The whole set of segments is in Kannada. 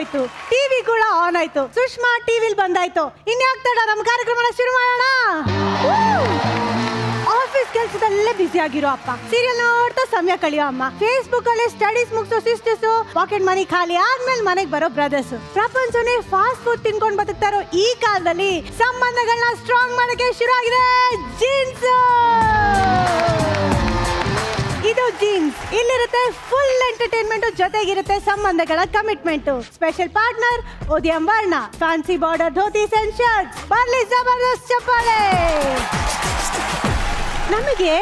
ಆಗೋಯ್ತು, ಟಿವಿ ಕೂಡ ಆನ್ ಆಯ್ತು, ಸುಷ್ಮಾ ಟಿವಿಲ್ ಬಂದಾಯ್ತು. ಇನ್ಯಾಕ್ತಡ ನಮ್ಮ ಕಾರ್ಯಕ್ರಮನ ಶುರು ಮಾಡೋಣ. ಆಫೀಸ್ ಕೆಲಸದಲ್ಲೇ ಬಿಸಿ ಆಗಿರೋ ಅಪ್ಪ, ಸೀರಿಯಲ್ ನೋಡ್ತಾ ಸಮಯ ಕಳಿಯೋ ಅಮ್ಮ, ಫೇಸ್ಬುಕ್ ಅಲ್ಲಿ ಸ್ಟಡೀಸ್ ಮುಗಿಸೋ ಸಿಸ್ಟರ್ಸ್, ಪಾಕೆಟ್ ಮನಿ ಖಾಲಿ ಆದ್ಮೇಲೆ ಮನೆಗೆ ಬರೋ ಬ್ರದರ್ಸ್, ಪ್ರಪಂಚನೇ ಫಾಸ್ಟ್ ಫುಡ್ ತಿನ್ಕೊಂಡು ಬದುಕ್ತಾ ಇರೋ ಈ ಕಾಲದಲ್ಲಿ ಸಂಬಂಧಗಳನ್ನ ಸ್ಟ್ರಾಂಗ್ ಮಾಡಕ್ಕೆ ಶುರು ಆಗಿದೆ ಜೀನ್ಸ್. ಇದು ಜೀನ್ಸ್. ಇಲ್ಲಿರುತ್ತೆ ಫುಲ್ ಎಂಟರ್ಟೈನ್ಮೆಂಟ್, ಜೊತೆಗಿರುತ್ತೆ ಸಂಬಂಧಗಳ ಕಮಿಟ್ಮೆಂಟ್. ಸ್ಪೆಷಲ್ ಪಾರ್ಟ್ನರ್ ಉದಯಂ ವರ್ಣ, fancy border dhotis and shirts. ಬರ್ಲಿ ಜಬರ್ದಸ್ತ್ ಚಪ್ಪಾಳೆ. ನಮಗೆ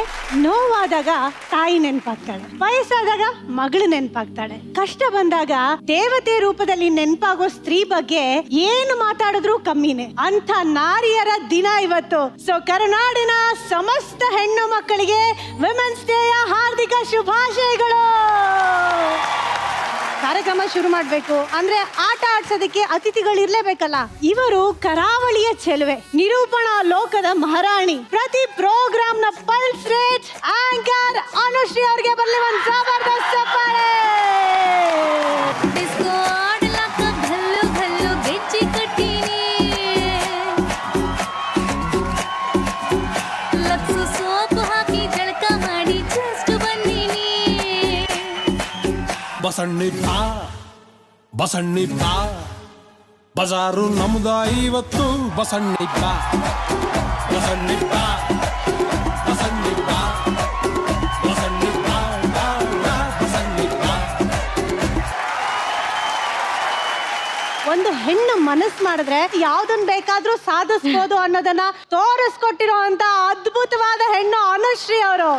ನೋವಾದಾಗ ತಾಯಿ ನೆನಪಾಗ್ತಾಳೆ, ವಯಸ್ಸಾದಾಗ ಮಗಳು ನೆನಪಾಗ್ತಾಳೆ, ಕಷ್ಟ ಬಂದಾಗ ದೇವತೆ ರೂಪದಲ್ಲಿ ನೆನಪಾಗೋ ಸ್ತ್ರೀ ಬಗ್ಗೆ ಏನು ಮಾತಾಡಿದ್ರು ಕಮ್ಮಿನೇ. ಅಂತ ನಾರಿಯರ ದಿನ ಇವತ್ತು. ಸೊ ಕರುನಾಡಿನ ಸಮಸ್ತ ಹೆಣ್ಣು ಮಕ್ಕಳಿಗೆ ವಿಮೆನ್ಸ್ ಡೇಯ ಹಾರ್ದಿಕ ಶುಭಾಶಯಗಳು. ಕಾರ್ಯಕ್ರಮ ಶುರು ಮಾಡ್ಬೇಕು ಅಂದ್ರೆ ಆಟ ಆಡ್ಸೋದಕ್ಕೆ ಅತಿಥಿಗಳು ಇರ್ಲೇಬೇಕಲ್ಲ. ಇವರು ಕರಾವಳಿಯ ಚೆಲುವೆ, ನಿರೂಪಣಾ ಲೋಕದ ಮಹಾರಾಣಿ, ಪ್ರತಿ ಪ್ರೋಗ್ರಾಮ್ ನ ಪಲ್ಸ್ ರೇಟ್ ಆಂಕರ್ ಅನುಶ್ರೀ ಅವ್ರಿಗೆ ಬರ್ಲಿ ಒಂದು ಜಬರ್ದಸ್ತ್ ಚಪ್ಪಾಳೆ. ಬಸಣ್ಣಿಪ್ಪ ಬಜಾರು ನಮ್ದ ಇವತ್ತು. ಬಸಣ್ಣಿಪ್ಪ ಬಸಣ್ಣಿಪ್ಪ ಬಸಣ್ಣಿಪ್ಪ ಬಸಣ್ಣಿಪ್ಪ ಬಸಣ್ಣಿಪ್ಪ. ಒಂದು ಹೆಣ್ಣು ಮನಸ್ಸು ಮಾಡಿದ್ರೆ ಯಾವ್ದನ್ ಬೇಕಾದ್ರೂ ಸಾಧಿಸ್ಬೋದು ಅನ್ನೋದನ್ನ ತೋರಿಸ್ಕೊಟ್ಟಿರೋ ಅಂತ ಅದ್ಭುತವಾದ ಹೆಣ್ಣು ಅನುಶ್ರೀ ಅವರು.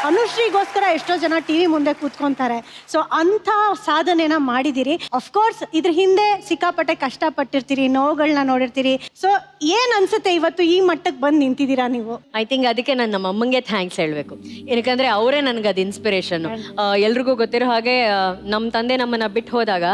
ಅನುಶ್ರೀಗೋಸ್ಕರ ಎಷ್ಟೋ ಜನ ಟಿವಿ ಮುಂದೆ ಕೂತ್ಕೊಂತಾರೆ. ಸೊ ಅಂತ ಸಾಧನೆನ ಮಾಡಿದಿರಿ. ಅಫ್ಕೋರ್ಸ್ ಇದ್ರ ಹಿಂದೆ ಸಿಕ್ಕಾಪಟ್ಟೆ ಕಷ್ಟಪಟ್ಟಿರ್ತೀರಿ, ನೋವುಗಳನ್ನ ನೋಡಿರ್ತೀರಿ. ಸೊ ಏನ್ ಅನ್ಸುತ್ತೆ ಇವತ್ತು ಈ ಮಟ್ಟಕ್ಕೆ ಬಂದು ನಿಂತಿದ್ದೀರಾ ನೀವು? ಐ ಥಿಂಕ್ ಅದಕ್ಕೆ ನಾನು ನಮ್ಮ ಅಮ್ಮಂಗೆ ಥ್ಯಾಂಕ್ಸ್ ಹೇಳ್ಬೇಕು. ಏನಕ್ಕಂದ್ರೆ ಅವರೇ ನನ್ಗೆ ಅದು ಇನ್ಸ್ಪಿರೇಷನ್. ಎಲ್ರಿಗೂ ಗೊತ್ತಿರೋ ಹಾಗೆ ನಮ್ಮ ತಂದೆ ನಮ್ಮನ್ನ ಬಿಟ್ಟು ಹೋದಾಗ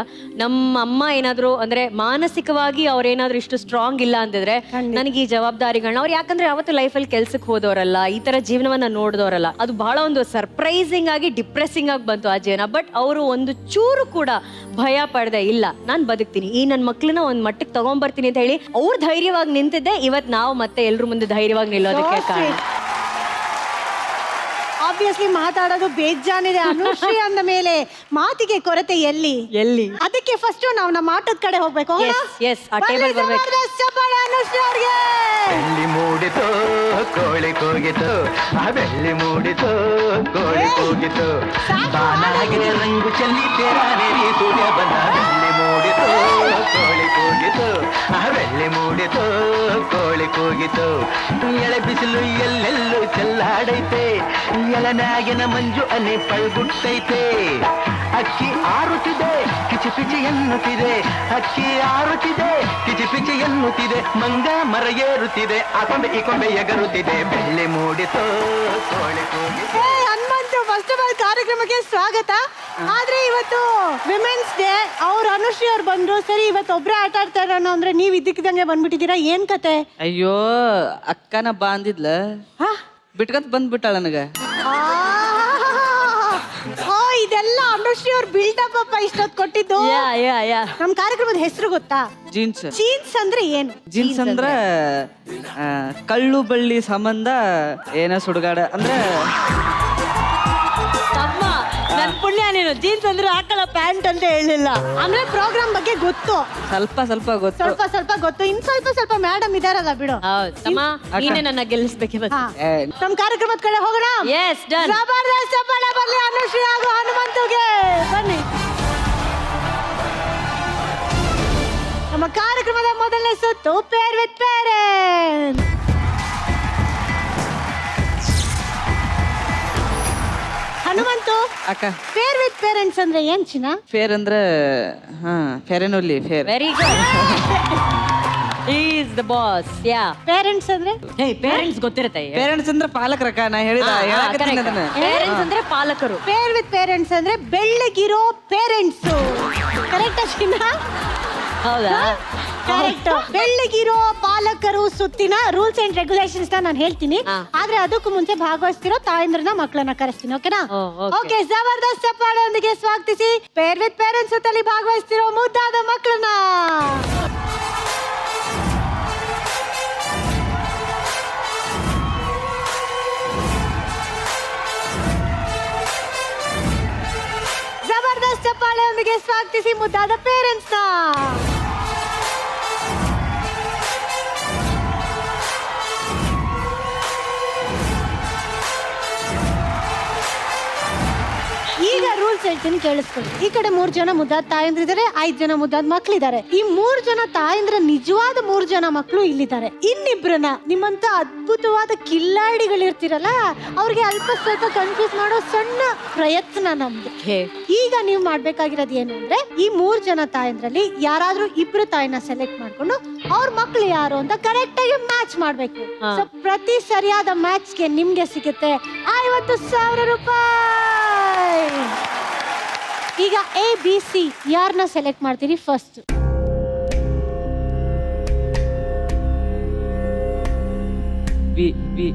ನಮ್ಮ ಅಮ್ಮ ಏನಾದ್ರು ಅಂದ್ರೆ ಮಾನಸಿಕವಾಗಿ ಅವ್ರೇನಾದ್ರೂ ಇಷ್ಟು ಸ್ಟ್ರಾಂಗ್ ಇಲ್ಲ ಅಂತಿದ್ರೆ ನನಗೆ ಈ ಜವಾಬ್ದಾರಿಗಳನ್ನ ಅವ್ರು, ಯಾಕಂದ್ರೆ ಅವತ್ತು ಲೈಫಲ್ಲಿ ಕೆಲ್ಸಕ್ಕೆ ಹೋದವರಲ್ಲ, ಈ ತರ ಜೀವನವನ್ನ ನೋಡಿದವರಲ್ಲ. ಅದು ಬಹಳ ಒಂದು ಸರ್ಪ್ರೈಸಿಂಗ್ ಆಗಿ ಡಿಪ್ರೆಸಿಂಗ್ ಆಗಿ ಬಂತು ಆ ಜೀವನ. ಬಟ್ ಅವರು ಒಂದು ಚೂರು ಕೂಡ ಭಯ ಪಡದೆ, ಇಲ್ಲ ನಾನ್ ಬದುಕ್ತೀನಿ, ಈ ನನ್ನ ಮಕ್ಳನ್ನ ಒಂದ್ ಮಟ್ಟಕ್ಕೆ ತಗೊಂಡ್ಬರ್ತೀನಿ ಅಂತ ಹೇಳಿ ಅವ್ರು ಧೈರ್ಯವಾಗಿ ನಿಂತಿದ್ದೆ. ಇವತ್ ನಾವು ಮತ್ತೆ ಎಲ್ರ ಮುಂದೆ ಧೈರ್ಯವಾಗಿ ನಿಲ್ಲೋದಕ್ಕೆ ಕಾರಣ. ಆಬ್ವಿಯಸ್ಲಿ ಮಾತಾಡೋದು ಬೇಜಾನಿದೆ. ಅನುಶ್ರೀ ಅಂದ ಮೇಲೆ ಮಾತಿಗೆ ಕೊರತೆ ಎಲ್ಲಿ? ಅದಕ್ಕೆ ಫಸ್ಟ್ ನಾವು ನಮ್ಮ ಆಟದ ಕಡೆ ಹೋಗ್ಬೇಕು. ಅನುಶ್ರೀ ಅವ್ರಿಗೆ ಬೆಳ್ಳಿ ಮೂಡಿತು ಕೋಳಿ ಕೂಗಿತು, ಆ ಬೆಳ್ಳಿ ಮೂಡಿತು ಕೋಳಿ ಕೂಗಿತು, ಬಾನಾಗೆ ರಂಗು ಚೆಲ್ಲಿ ತೆರಾನೇರಿ ಸೂರ್ಯ ಬಂದ. ಬೆಳ್ಳಿ ಮೂಡಿತು ಕೋಳಿ ಕೂಗಿತು, ಆ ಬೆಳ್ಳಿ ಮೂಡಿತು ಕೋಳಿ ಕೂಗಿತು, ಎಳೆ ಬಿಸಿಲು ಎಲ್ಲೆಲ್ಲೂ ಚೆಲ್ಲಾಡೈತೆ, ಎಳನಾಗಿನ ಮಂಜು ಅನೆ ಪಳ್ಗುಟ್ಟೈತೆ, ಅಕ್ಕಿ ಆರುತ್ತಿದೆ ಕಿಚಿ ಪಿಚಿ ಎನ್ನುತ್ತಿದೆ, ಅಕ್ಕಿ ಆರುತ್ತಿದೆ ಕಿಚಿ ಪಿಚಿ ಎನ್ನುತ್ತಿದೆ, ಮಂಗ ಮರ ಏರುತ್ತಿದೆ, ಆ ಕೊಂಬೆ ಈ ಕೊಂಬೆ ಎಗರುತ್ತಿದೆ, ಬೆಳ್ಳಿ ಮೂಡಿತು ಕೋಳಿ ಕೂಗಿತು. ಹನುಮಂತು, ಫಸ್ಟ್ ಆಫ್ ಆಲ್ ಕಾರ್ಯಕ್ರಮಕ್ಕೆ ಸ್ವಾಗತ. ಆದ್ರೆ ಇವತ್ತು ವಿಮೆನ್ಸ್ ಡೇ, ಅವ್ರು ಅನುಶ್ರೀ ಅವ್ರು ಬಂದ್ರು. ಸರಿ, ಇವತ್ತು ಒಬ್ರೇ ಆಟ ಆಡ್ತಾರ ಅಂದ್ರೆ ನೀವ್ ಇದ್ದಕ್ಕಿದ್ದಂಗೆ ಬಂದ್ಬಿಟ್ಟಿದ್ದೀರಾ, ಏನ್ ಕತೆ? ಅಯ್ಯೋ ಅಕ್ಕನ ಬಾಂದಿದ್ಲ ಬಿಟ್ಕಂತ ಬಂದ್ಬಿಟ್ಟಾಳ ನನಗ. ಇದೆಲ್ಲ ಅನುಶ್ರೀ ಅವ್ರ ಬಿಲ್ಡಪ್ ಅಪ್ಪ ಇಷ್ಟೊತ್ತು ಕೊಟ್ಟಿದ್ದು. ನಮ್ ಕಾರ್ಯಕ್ರಮದ ಹೆಸರು ಗೊತ್ತಾ? ಜೀನ್ಸ್. ಜೀನ್ಸ್ ಅಂದ್ರೆ ಏನು? ಜೀನ್ಸ್ ಅಂದ್ರ ಕಳ್ಳು ಬಳ್ಳಿ ಸಂಬಂಧ ಏನ ಸುಡುಗಾಡ ಅಂದ್ರೆ. ನನ್ ಪುಣ್ಯ ನೀನು ಜೀನ್ಸ್ ಅಂದ್ರೆ ಹಾಕಲ್ಲ ಪ್ಯಾಂಟ್ ಅಂತ ಹೇಳಿಲ್ಲ. ಅಂದ್ರೆ ಪ್ರೋಗ್ರಾಮ್ ಬಗ್ಗೆ ಗೊತ್ತು, ಸ್ವಲ್ಪ ಸ್ವಲ್ಪ ಗೊತ್ತು. ಸ್ವಲ್ಪ ಗೊತ್ತು. ಇನ್ ಸ್ವಲ್ಪ ಮೇಡಮ್ ಇದಾರಲ್ಲ ಬಿಡು. ನೀನೇ ನನ್ನ ಗೆಲ್ಲಿಸ್ಬೇಕೆ. ನಮ್ ಕಾರ್ಯಕ್ರಮದ ಕಡೆ ಹೋಗೋಣ. ಜಬರ್ದಸ್ತ್ ಚಪ್ಪಾಳೆ ಬರ್ಲಿ ಅನುಶ್ರೀ ಹಾಗೂ ಹನುಮಂತುಗೆ. ಬನ್ನಿ. ನಮ್ಮ ಕಾರ್ಯಕ್ರಮದ ಮೊದಲನೇ ಸುತ್ತು ಪೇರ್ ವಿತ್ ಪೇರೆಂಟ್ಸ್. ಹನುಮಂತು ಅಕ್ಕ, ಫೇರ್ ವಿತ್ ಪೇರೆಂಟ್ಸ್ ಅಂದ್ರೆ ಏನ್ ಚಿನ್ನ? ಫೇರ್ ಅಂದ್ರೆ fair and lovely. Fair. Very good. Is the boss. Yeah. Parents ಅಂದ್ರೆ ಪೇರೆಂಟ್ಸ್ ಗೊತ್ತಿರುತ್ತೆ. ಪೇರೆಂಟ್ಸ್ ಅಂದ್ರೆ ಪಾಲಕರಕ್ಕ. ನಾ ಹೇಳಿದ ಪೇರೆಂಟ್ಸ್ ಅಂದ್ರೆ ಪಾಲಕರು. ಪೇರ್ ವಿತ್ ಪೇರೆಂಟ್ಸ್ ಅಂದ್ರೆ ಬೆಳ್ಳಗಿರೋ ಪೇರೆಂಟ್ಸ್. ಕರೆಕ್ಟ್ ಚಿನ್ನ? ಹೌದಾ? ಕರೆಕ್ಟ್. ಬೆಳ್ಳಗಿರೋ ಪಾಲಕರು ಸುತ್ತಿನ ರೂಲ್ಸ್ ಅಂಡ್ ರೆಗ್ಯುಲೇಷನ್ಸ್ ನಾನು ಹೇಳ್ತೀನಿ, ಆದ್ರೆ ಅದಕ್ಕೂ ಮುಂಚೆ ಭಾಗವಹಿಸ್ತಿರೋ ತಾಯಂದ್ರನ್ನ ಮಕ್ಕಳನ್ನ ಕರೆಸ್ತೀನಿ. ಓಕೆನಾ? ಓಕೆ, ಜಬರ್ದಸ್ತ್ ಚಪ್ಪಾಳೆಯೊಂದಿಗೆ ಸ್ವಾಗತಿಸಿ ಪೇರ್ ವಿತ್ ಪೇರೆಂಟ್ಸ್ ಸುತ್ತಲಿ ಭಾಗವಹಿಸ್ತಿರೋ ಮುದ್ದಾದ ಮಕ್ಕಳನ್ನ. ಜಬರ್ದಸ್ತ್ ಚಪ್ಪಾಳೆಯೊಂದಿಗೆ ಸ್ವಾಗತಿಸಿ ಮುದ್ದಾದ ಪೇರೆಂಟ್ಸ್ ನ. ಈಗ ರೂಲ್ಸ್ ಹೇಳ್ತೀನಿ, ಕೇಳಿಸ್ಕೊಳ್ಳಿ. ಈ ಕಡೆ 3 ಜನ ಮುದ್ದಾದ ತಾಯಂದ್ರಿದ್ದಾರೆ, 5 ಜನ ಮುದ್ದಾದ ಮಕ್ಳಿದ್ದಾರೆ. ಈ 3 ಜನ ತಾಯಂದ್ರ ನಿಜವಾದ 3 ಜನ ಮಕ್ಕಳು ಇಲ್ಲಿದ್ದಾರೆ. ಇನ್ನಿಬ್ರನ್ನ ನಿಮ್ಮಂತ ಅದ್ಭುತವಾದ ಕಿಲ್ಲಾಡಿಗಳಿರ್ತಿರಲ್ಲ, ಅವ್ರಿಗೆ ಅಲ್ಪ ಸ್ವಲ್ಪ ಕನ್ಫ್ಯೂಸ್ ಮಾಡೋ ಸಣ್ಣ ಪ್ರಯತ್ನ ನಮ್ದು. ಈಗ ನೀವು ಮಾಡ್ಬೇಕಾಗಿರೋದು ಏನು ಅಂದ್ರೆ, ಈ 3 ಜನ ತಾಯಂದ್ರಲ್ಲಿ ಯಾರಾದ್ರೂ 2 ತಾಯಿನ ಸೆಲೆಕ್ಟ್ ಮಾಡ್ಕೊಂಡು ಅವ್ರ ಮಕ್ಳು ಯಾರು ಅಂತ ಕರೆಕ್ಟ್ ಆಗಿ ಮ್ಯಾಚ್ ಮಾಡ್ಬೇಕು. ಸೊ ಪ್ರತಿ ಸರಿಯಾದ ಮ್ಯಾಚ್ಗೆ ನಿಮ್ಗೆ ಸಿಗುತ್ತೆ 50,000 ರೂಪಾಯಿ. ಈಗ ABC ಯಾರನ್ನ ಸೆಲೆಕ್ಟ್ ಮಾಡ್ತೀರಿ first? B B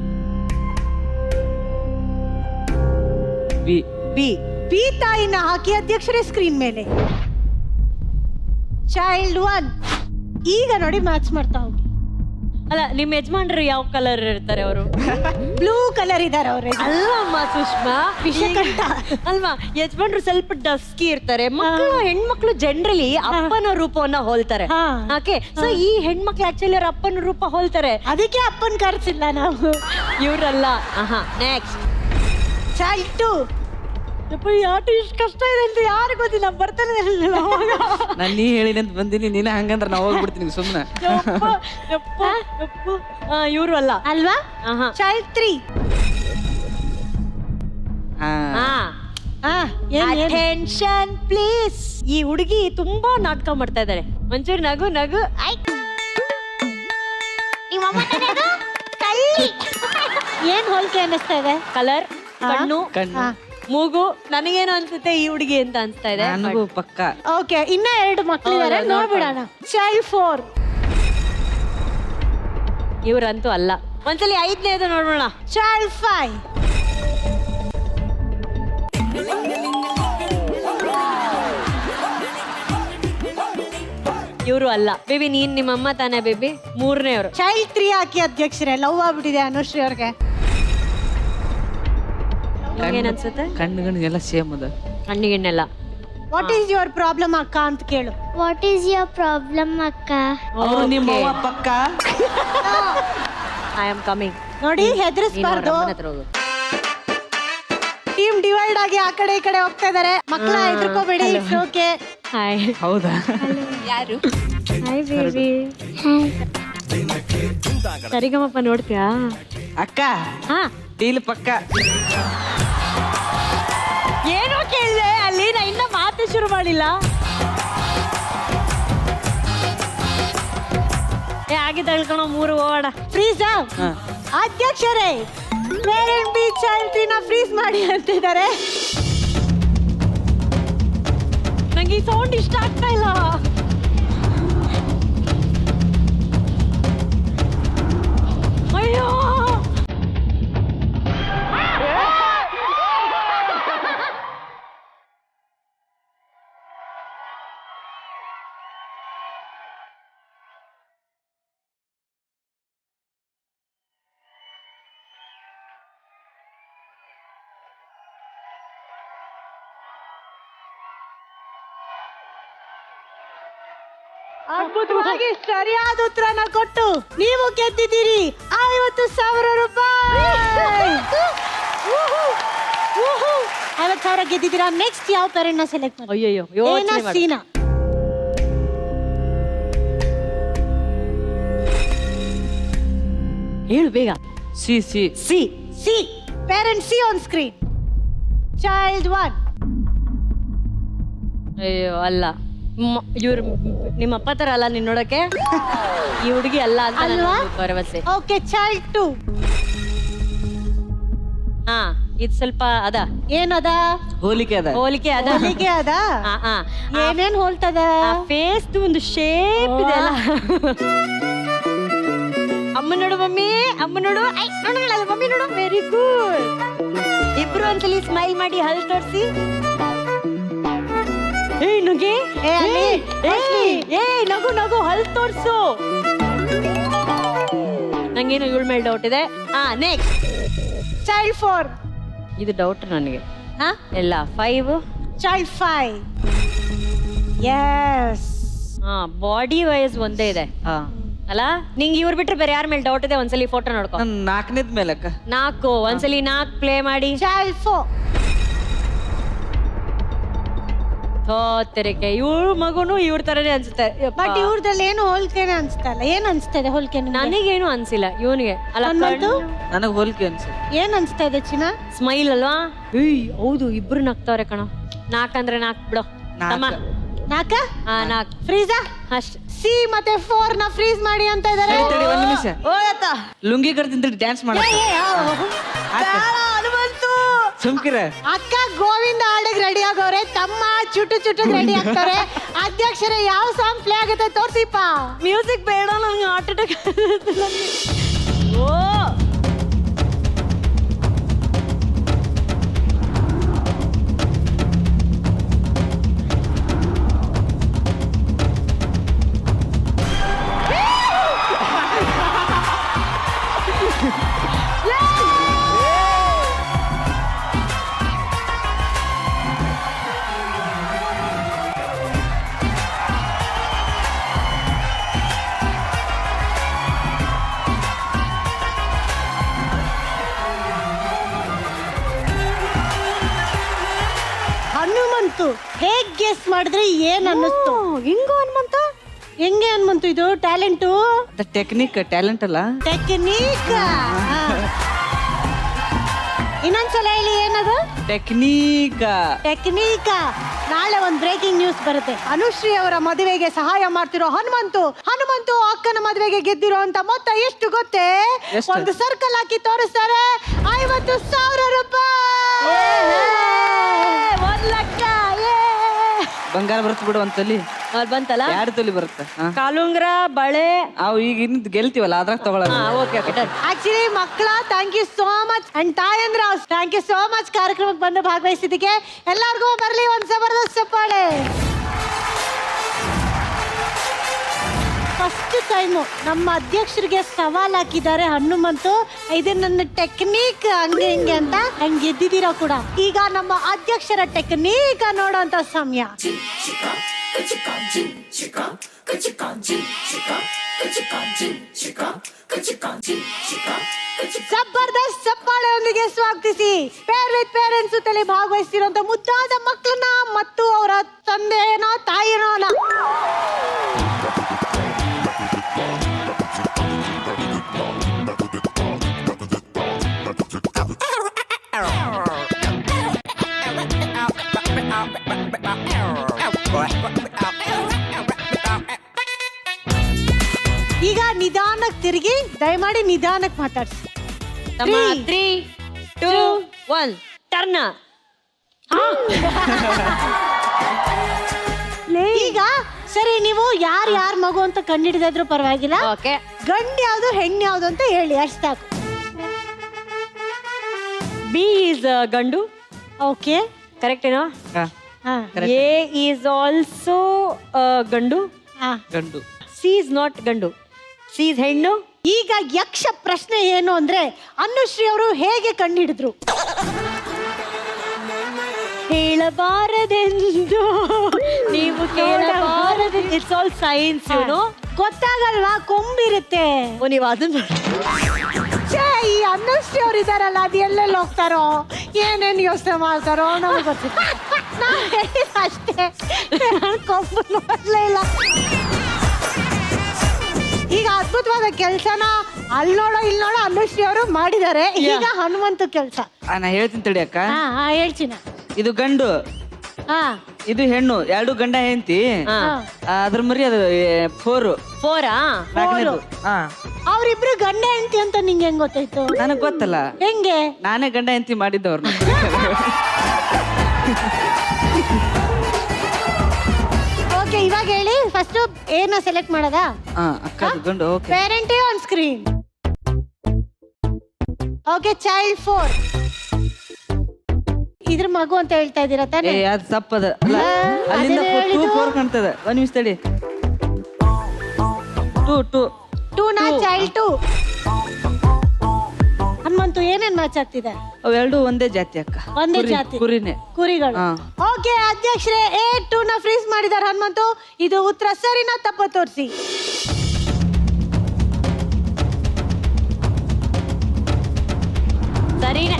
B B. B ತಾಯಿನ ಹಾಕಿ ಅಧ್ಯಕ್ಷರೇ ಸ್ಕ್ರೀನ್ ಮೇಲೆ. ಚೈಲ್ಡ್ 1 ಈಗ ನೋಡಿ ಮ್ಯಾಚ್ ಮಾಡ್ತಾ ಹೋಗಿ. ಅಲ್ಲ, ನಿಮ್ ಯಜಮಾನ್ರು ಯಾವ ಕಲರ್ ಇರ್ತಾರೆ? ಅವರು ಬ್ಲೂ ಕಲರ್ ಇದಾರೆ ಅವ್ರೆ. ಅಲ್ಲಮ್ಮ ಸುಷ್ಮಾ, ವಿಷಕಂಠ ಅಲ್ವಾ? ಯಜಮಾನ್ರು ಸ್ವಲ್ಪ ಡಸ್ಕಿ ಇರ್ತಾರೆ. ಮಕ್ಕಳು ಹೆಣ್ಮಕ್ಳು ಜನರಲಿ ಅಪ್ಪನ ರೂಪವನ್ನ ಹೋಲ್ತಾರೆ. ಓಕೆ, ಸೊ ಈ ಹೆಣ್ಮಕ್ಳು ಆಕ್ಚುಲಿ ಅವ್ರ ಅಪ್ಪನ ರೂಪ ಹೋಲ್ತಾರೆ. ಅದಕ್ಕೆ ಅಪ್ಪನ್ ಕರ್ಸಿಲ್ಲ ನಾವು. ಇವ್ರಲ್ಲ. Next child 2. ಈ ಆಟ ಇಷ್ಟು ಕಷ್ಟ ಇದೆ ಅಂತ ಯಾರು ಗೊತ್ತಿಲ್ಲ, ಬರ್ತಾನೆ ಇರ್ಲಿಲ್ಲ ಅವಾಗ. ನಾನು ನೀ ಹೇಳಿದೆ ಅಂತ ಬಂದಿನಿ, ನೀನೇ ಹಂಗಂದ್ರೆ ನಾವು ಹೋಗ್ಬಿಡ್ತೀನಿ ಸುಮ್ಮನೆ. ಇವ್ರು ಅಲ್ಲ ಅಲ್ವಾ? ಚೈಲ್ಡ್ 3. Attention please. ಈ ಹುಡುಗಿ ತುಂಬಾ ನಾಟಕ ಮಾಡ್ತಾ ಇದ್ದಾರೆ. ಒಂಚೂರು ನಗು ನಗು. ಏನ್ ಹೋಲಿಕೆ ಅನ್ನಿಸ್ತಾ ಇದೆ? ಕಲರ್, ಕಣ್ಣು, ಕಣ್ಣು, ಮೂಗು. ನನಗೇನು ಅನ್ಸುತ್ತೆ ಈ ಹುಡುಗಿ ಅಂತ ಅನ್ಸ್ತಾ ಇದೆ. ನನಗೂ ಪಕ್ಕ. ಓಕೆ, ಇನ್ನ 2 ಮಕ್ಕಳಿದ್ದಾರೆ, ನೋಡ್ಬಿಡೋಣ. ಚೈಲ್ಡ್ 4. ಇವ್ರಂತೂ ಅಲ್ಲ. ಒಂದ್ಸಲಿ 5ನೇದು ನೋಡೋಣ. ಚೈಲ್ಡ್ 5. ಇವರು ಅಲ್ಲ. ಬೇಬಿ ನೀನ್ ನಿಮ್ಮಮ್ಮ ತಾನೇ ಬೇಬಿ? 3ನೇವ್ರು. ಚೈಲ್ಡ್ 3 ಹಾಕಿ ಅಧ್ಯಕ್ಷರೇ. ಲವ್ ಆಗ್ಬಿಟ್ಟಿದೆ ಅನುಶ್ರೀ ಅವ್ರಿಗೆ. ಏನ್ ಅನ್ಸುತ್ತೆ? ಕಣ್ಣು ಎಲ್ಲ ಸೇಮ್ ಅದ. ಕಣ್ಣಿಗೆಣ್ಣೆಲ್ಲ. ವಾಟ್ ಈಸ್ ಯುವರ್ ಪ್ರಾಬ್ಲಮ್ ಅಕ್ಕ ಅಂತ ಕೇಳು. ವಾಟ್ ಈಸ್ ಯುವರ್ ಪ್ರಾಬ್ಲಮ್ ಅಕ್ಕ? ಅವ್ರು ನಿಮ್ಮವ್ವ ಪಕ್ಕ. I am coming. ನೋಡಿ, ಹೆದರಿಸಬಾರ್ದು. ಟೀಮ್ ಡಿವೈಡ್ ಆಗಿ ಆ ಕಡೆ ಈ ಕಡೆ ಹೋಗ್ತಾ ಇದಾರೆ. ಮಕ್ಕಳ ಹೆದರ್ಕೋಬೇಡಿ. ಓಕೆ. ಹಾಯ್. ಹೌದಾ? ಯಾರು? Hi baby. ಸರಿಗಮಪ್ಪ ನೋಡ್ತೀಯಾ ಅಕ್ಕ? ಹಾ, ಡೀಲ್ ಪಕ್ಕ. ಏನೋ ಕೇಳಿದೆ ಅಲ್ಲಿ, ನಾ ಇನ್ನ ಮಾತೇ ಶುರು ಮಾಡಿಲ್ಲ. ಆಗಿ ತಳ್ಕೊಳೋ 3 ಓಡ. ಫ್ರೀಸ್ ಅಧ್ಯಕ್ಷರೇ, ಪೇರೆಂಟ್ ಬಿ ಚೈಲ್ಡ್ 3 ನ ಫ್ರೀಸ್ ಮಾಡಿ ಅಂತಿದ್ದಾರೆ. ನಂಗೆ ಈ ಸೌಂಡ್ ಇಷ್ಟ ಆಗ್ತಾ ಇಲ್ಲ. ಅಯ್ಯೋ, ಅದ್ಭುತವಾಗಿ ಸರಿಯಾದ ಉತ್ತರನ ಕೊಟ್ಟು ನೀವು ಗೆದ್ದಿದ್ದೀರಿ 50,000 ರೂಪಾಯಿ. 50,000 ಗೆದ್ದಿದ್ದೀರಾ. ನೆಕ್ಸ್ಟ್ ಯಾವ ಪೇರೆಂಟ್ ನ ಸೆಲೆಕ್ಟ್ ಮಾಡಿ? ಅಯ್ಯಯ್ಯೋ, ಏನಾ ಸೀನಾ? ಹೇಳು ಬೇಗ. C C C. C. Parent C on screen. Child 1. ಅಯ್ಯೋ ಅಲ್ಲ. ಇವ್ರು ನಿಮ್ಮ ಅಪ್ಪ ತರ ಅಲ್ಲ ನೀನ್ ನೋಡಕ್ಕೆ. ಈ ಹುಡುಗಿ ಅಲ್ಲ ಅಂತ ಅಲ್ವಾ? ಭರವಸೆ. Okay, child 2. ಹಾ, ಇದು ಸ್ವಲ್ಪ ಅದ ಏನದ ಹೋಲಿಕೆ ಅದ. ಹೋಲಿಕೆ ಅದ ಹೋಲಿಕೆ ಅದ ಏನೇನ್ ಹೋಲ್ತದ ಫೇಸ್ ಒಂದು ಶೇಪ್ ಇದೆ ಅಲ್ಲ. ಅಮ್ಮ ನೋಡು ಮಮ್ಮಿ, ಅಮ್ಮ ನೋಡು, ಐ ನೋಡಲ್ಲ ಮಮ್ಮಿ ನೋಡು, ವೆರಿ ಗುಡ್. ಇಬ್ರು ಒಂದ್ಸಲಿ ಸ್ಮೈಲ್ ಮಾಡಿ ಹಲ್ ತೋರಿಸಿ. ಏಯ್ ನುಗ್ಗೆ, ಏಯ್ ನಗು ನಗು, ಹಲ್ ತೋರ್ಸು. ನಂಗೇನು ಇವಳ ಮೇಲೆ ಡೌಟ್ ಇದೆ. Next child 4. ಇದು ಡೌಟ್ ನನಗೆ. ಎಲ್ಲ 5. ಚೈಲ್ಡ್ 5. ಎಸ್. ಬಾಡಿ ವೈಸ್ ಒಂದೇ ಇದೆ ಹಾ ಅಲ್ಲ. ನಿಂಗೆ ಇವ್ರು ಬಿಟ್ರೆ ಬೇರೆ ಯಾರ ಮೇಲೆ ಡೌಟ್ ಇದೆ? ಒಂದ್ಸಲಿ ಫೋಟೋ ನೋಡ್ಕೊ. ನನ್ 4ನೇದ್ ಮೇಲಕ್ಕ 4 ಒಂದ್ಸಲಿ 4 ಪ್ಲೇ ಮಾಡಿ. ಚೈಲ್ಡ್ 4. ತೆರಿಗೆ ಇವ್ರ ಮಗುನು ಇವ್ರ ತರನೇ ಅನ್ಸುತ್ತೆ. ಬಟ್ ಇವ್ರದಲ್ಲಿ ಏನು ಹೋಲಿಕೆನೆ ಅನ್ಸ್ತಲ್ಲ. ಏನ್ ಅನ್ಸ್ತದೆ ಹೋಲಿಕೆ? ನನಗೇನು ಅನ್ಸಿಲ್ಲ, ಇವನಿಗೆ ಅಲ್ಲ. ನನಗ್ ಹೋಲಿಕೆ ಅನ್ಸುತ್ತೆ. ಏನ್ ಅನ್ಸ್ತಾ ಇದೆ ಚಿನ್ನ? ಸ್ಮೈಲ್ ಅಲ್ವಾ? ಏಯ್ ಹೌದು, ಇಬ್ರು ನಗ್ತಾವ್ರೆ ಕಣ. 4 ಅಂದ್ರೆ 4 ಬಿಡೋ. 4. 4 ಫ್ರೀಜಾ ಅಷ್ಟೇ. ಸಿ ಮತ್ತೆ 4 ನ ಫ್ರೀಸ್ ಮಾಡಿ ಅಂತ ಇದಾರೆ. ತಡಿ, ಒಂದ್ ನಿಮಿಷ. ಲುಂಗಿ ಕಟ್ತಿಂತ ಡ್ಯಾನ್ಸ್ ಮಾಡ. ಸುಮ್ಕಿರ. ಅಕ್ಕ ಗೋವಿಂದ ಹಾಡಿಗೆ ರೆಡಿ ಆಗೋರೆ, ತಮ್ಮ ಚುಟು ಚುಟು ರೆಡಿ ಆಗ್ತಾರೆ. ಅಧ್ಯಕ್ಷರೇ ಯಾವ ಸಾಂಗ್ ಪ್ಲೇ ಆಗುತ್ತೆ ತೋರ್ಸಿಪ್ಪ. ಮ್ಯೂಸಿಕ್ ಬೇಡ ನಂಗೆ, ಹಾರ್ಟ್ ಅಟ್ಯಾಕ್. ಓ ಹನುಮಂತು ಹೇಗ್ ಗೆಸ್ ಮಾಡಿದ್ರೆ ಏನ್ ಅನ್ನಿಸ್ತು? ಹಿಂಗು ಹನುಮಂತ ಹೆಂಗೆ ಹನುಮಂತು ಇದು ಟ್ಯಾಲೆಂಟು? ಟೆಕ್ನಿಕ್, ಟ್ಯಾಲೆಂಟ್ ಅಲ್ಲ, ಟೆಕ್ನಿಕ್. ಇನ್ನೊಂದ್ಸಲ ಹೇಳಿ, ಏನದು? ಟೆಕ್ನಿಕ್. ಟೆಕ್ನಿಕ್. ನಾಳೆ ಒಂದು ಬ್ರೇಕಿಂಗ್ ನ್ಯೂಸ್ ಬರುತ್ತೆ. ಅನುಶ್ರೀ ಅವರ ಮದುವೆಗೆ ಸಹಾಯ ಮಾಡ್ತಿರೋ ಹನುಮಂತು ಅಕ್ಕನ ಮದುವೆಗೆ ಗೆದ್ದಿರೋ ಅಂತ ಮೊತ್ತ ಎಷ್ಟು ಗೊತ್ತೇ? ಎಷ್ಟು? ಒಂದು ಸರ್ಕಲ್ ಹಾಕಿ ತೋರಿಸ್ತಾರೆ. 50,000 ರೂಪಾಯಿ. 1 ಲಕ್ಷ. ಬಂಗಾರ ಬರುತ್ತೆ ಬಿಡು, ಒಂದ್ ತಲಿ. ಅವ್ರು ಬಂತಲ್ಲ, 2 ತಲಿ ಬರುತ್ತೆ. ಕಾಲುಂಗ್ರ ಬಳೆ. ಅವು ಈಗ ಇನ್ ಗೆಲ್ತೀವಲ್ಲ ಅದ್ರಾಗ ತಗೊಳಲ್ಲ. Okay okay done. ಆಕ್ಚುಲಿ ಮಕ್ಕಳ thank you so much. And ತಾಯಂದ್ರ ಥ್ಯಾಂಕ್ ಯು ಸೋ ಮಚ್ ಕಾರ್ಯಕ್ರಮಕ್ಕೆ ಬಂದು ಭಾಗವಹಿಸಿದ್ದಕ್ಕೆ. ಎಲ್ಲರಿಗೂ ಬರಲಿ ಒಂದು ಜಬರ್ದಸ್ತ್ ಚಪ್ಪಾಳೆ. ಫಸ್ಟ್ ಟೈಮು ನಮ್ಮ ಅಧ್ಯಕ್ಷರಿಗೆ ಸವಾಲ್ ಹಾಕಿದ್ದಾರೆ ಹನುಮಂತು. ಇದು ನನ್ನ ಟೆಕ್ನಿಕ್ ಹಂಗೆ ಹಿಂಗೆ ಅಂತ. ಹಂಗೆ ಗೆದ್ದಿದ್ದೀರಾ ಕೂಡ. ಈಗ ನಮ್ಮ ಅಧ್ಯಕ್ಷರ ಟೆಕ್ನಿಕ್ ನೋಡೋಂತ ಸಮಯ. ಜಬರ್ದಸ್ತ್ ಚಪ್ಪಾಳೆಯೊಂದಿಗೆ ಸ್ವಾಗತಿಸಿ ಪೇರ್ ವಿತ್ ಪೇರೆಂಟ್ಸ್ ಜೊತೆಲಿ ಭಾಗವಹಿಸಿರುವಂತ ಮುದ್ದಾದ ಮಕ್ಕಳನ್ನ ಮತ್ತು ಅವರ ತಂದೆನೋ ತಾಯಿನೋ ಅಲ್ಲ. ಈಗ ನಿಧಾನಕ್ಕೆ ತಿರುಗಿ, ದಯಮಾಡಿ ನಿಧಾನಕ್ಕೆ ಮಾತಾಡ್ಸಿ. 3 2 1 ಟರ್ನ್. ಈಗ ಸರಿ, ನೀವು ಯಾರ್ ಮಗು ಅಂತ ಕಂಡಿಡಿದ್ರು ಪರವಾಗಿಲ್ಲ. ಓಕೆ. ಗಂಡು ಯಾವ್ದು ಹೆಣ್ಣು ಯಾವ್ದು ಅಂತ ಹೇಳಿ, ಅಷ್ಟು ಸಾಕು. ಬಿ ಈಸ್ ಗಂಡು. ಓಕೆ, ಕರೆಕ್ಟ್ ಏನೋ? ಎ ಈಸ್ ಆಲ್ಸೋ ಗಂಡು. ಗಂಡು. ಸಿ ಇಸ್ ನಾಟ್ ಗಂಡು, ಸಿ ಇಸ್ ಹೆಣ್ಣು. ಈಗ ಯಕ್ಷ ಪ್ರಶ್ನೆ ಏನು ಅಂದ್ರೆ, ಅನುಶ್ರೀ ಅವರು ಹೇಗೆ ಕಂಡುಹಿಡಿದ್ರು? ಹೇಳಬಾರದೆಂದು ನೀವು ಕೇಳಬಾರದೆಂದು. ಇಟ್ಸ್ ಆಲ್ ಸೈನ್ಸ್, ಏನು ಗೊತ್ತಾಗಲ್ವಾ? ಕೊಂಬಿರುತ್ತೆ. ನೀವು ಅದನ್ನ ಈ ಅನುಶ್ರೀ ಅವ್ರು ಇದಾರಲ್ಲ, ಅದು ಎಲ್ಲೆಲ್ಲಿ ಹೋಗ್ತಾರೋ, ಏನೇನು ಯೋಚನೆ ಮಾಡ್ತಾರೋ ನಮಗೆ ಗೊತ್ತಿಲ್ಲ. ನಾನು ಹೇಳಿದ ಅಷ್ಟೇ, ಕೊಂಬು ನೋಡ್ಲೇ ಇಲ್ಲ. ಈಗ ಅದ್ಭುತವಾದ ಕೆಲ್ಸನ ಅಲ್ಲಿ ನೋಡೋ ಇಲ್ಲಿ ನೋಡೋ ಅನುಶ್ರೀ ಅವರು ಮಾಡಿದ್ದಾರೆ. ಈಗ ಹನುಮಂತು ಕೆಲಸ. ನಾ ಹೇಳ್ತೀನಿ ತಡಿ ಅಕ್ಕ. ಹೇಳ್ತೀನಿ. ಇದು ಗಂಡು, ಇದು ಹೆಣ್ಣು, 2 ಗಂಡ ಹೆಂಡತಿ. ಅದ್ರ ಮರಿ ಅದು 4. 4. ಅವ್ರಿಬ್ರು ಗಂಡ ಹೆಂಡತಿ ಅಂತ ನಿಂಗೆ ಹೆಂಗ್ ಗೊತ್ತಾಯ್ತು? ನನಗ್ ಗೊತ್ತಲ್ಲ, ಹೆಂಗೆ? ನಾನೇ ಗಂಡ ಹೆಂಡತಿ ಮಾಡಿದ್ದವ್ರು. ಓಕೆ, ಇವಾಗ ಹೇಳಿ ಫಸ್ಟ್ ಏನ ಸೆಲೆಕ್ಟ್ ಮಾಡದಾ? ಅಕ್ಕ ಗಂಡು. Okay, parent on screen. Okay, child 4. ಇದ್ರ ಮಗು ಅಂತ ಹೇಳ್ತಾ ಇದೀರಾ ತಾನೇ? ಅದು ತಪ್ಪದ ಅಲ್ಲ, ಅಲ್ಲಿಂದ ಅದನ್ನೇ 2 ಹೇಳಿದ್ದು. 4 ಕಾಣ್ತದೆ. ಒಂದ್ ನಿಮಿಷ ತಡಿ. 2 ನಾ ಚೈಲ್ಡ್ 2. ಹನುಮಂತು ಏನೇನ್ ಮ್ಯಾಚ್ ಆಗ್ತಿದೆ? ಅವೆರಡು ಒಂದೇ ಜಾತಿ ಅಕ್ಕ. ಒಂದೇ ಕುರಿ- ಜಾತಿ ಕುರಿನೇ. ಕುರಿಗಳು. ಹಾ. ಓಕೆ ಅಧ್ಯಕ್ಷರೇ, A2 ನ ಫ್ರೀಸ್ ಮಾಡಿದಾರೆ ಹನುಮಂತು. ಇದು ಉತ್ತರ ಸರಿನಾ ತಪ್ಪ ತೋರಿಸಿ. ಸರಿನೇ.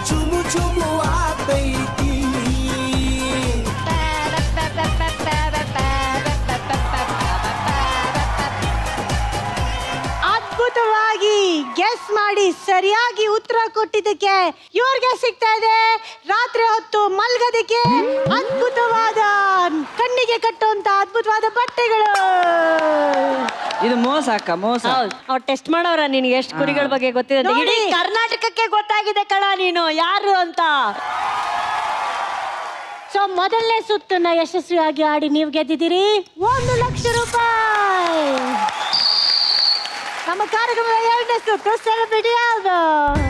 ಚುಮು ಚುಮು ಆತೈತಿ. ಅದ್ಭುತವಾಗಿ ಗೆಸ್ ಮಾಡಿ ಸರಿಯಾಗಿ ಉತ್ತರ ಕೊಟ್ಟಿದ್ದಕ್ಕೆ ಇವ್ರಿಗೆ ಸಿಗ್ತಾ ಇದೆ ರಾತ್ರಿ ಹೊತ್ತು ಮಲ್ಗೋದಕ್ಕೆ ಅದ್ಭುತವಾದ ಕಣ್ಣಿಗೆ ಕಟ್ಟುವಂತ ಅದ್ಭುತವಾದ ಬಟ್ಟೆಗಳು. ಇದು ಮೋಸ ಅಕ್ಕ, ಮೋಸ. ಹೌದು, ಅವ್ರು ಟೆಸ್ಟ್ ಮಾಡೋರ ನಿನ್ಗೆ ಎಷ್ಟು ಕುರಿಗಳ ಬಗ್ಗೆ ಗೊತ್ತಿದೆ ಅಂತ. ನೋಡಿ. ಇಡೀ ಕರ್ನಾಟಕಕ್ಕೆ ಗೊತ್ತಾಗಿದೆ ಕಣ ನೀನು ಯಾರು ಅಂತ. ಸೊ ಮೊದಲನೇ ಸುತ್ತನ್ನ ಯಶಸ್ವಿಯಾಗಿ ಆಡಿ ನೀವು ಗೆದ್ದಿದ್ದೀರಿ 1 ಲಕ್ಷ ರೂಪಾಯಿ. ನಮ್ಮ ಕಾರ್ಯಕ್ರಮದ 2ನೇ ಸುತ್ತು ಸೆಲೆಬ್ರಿಟಿ ಆಲ್ಬಮ್.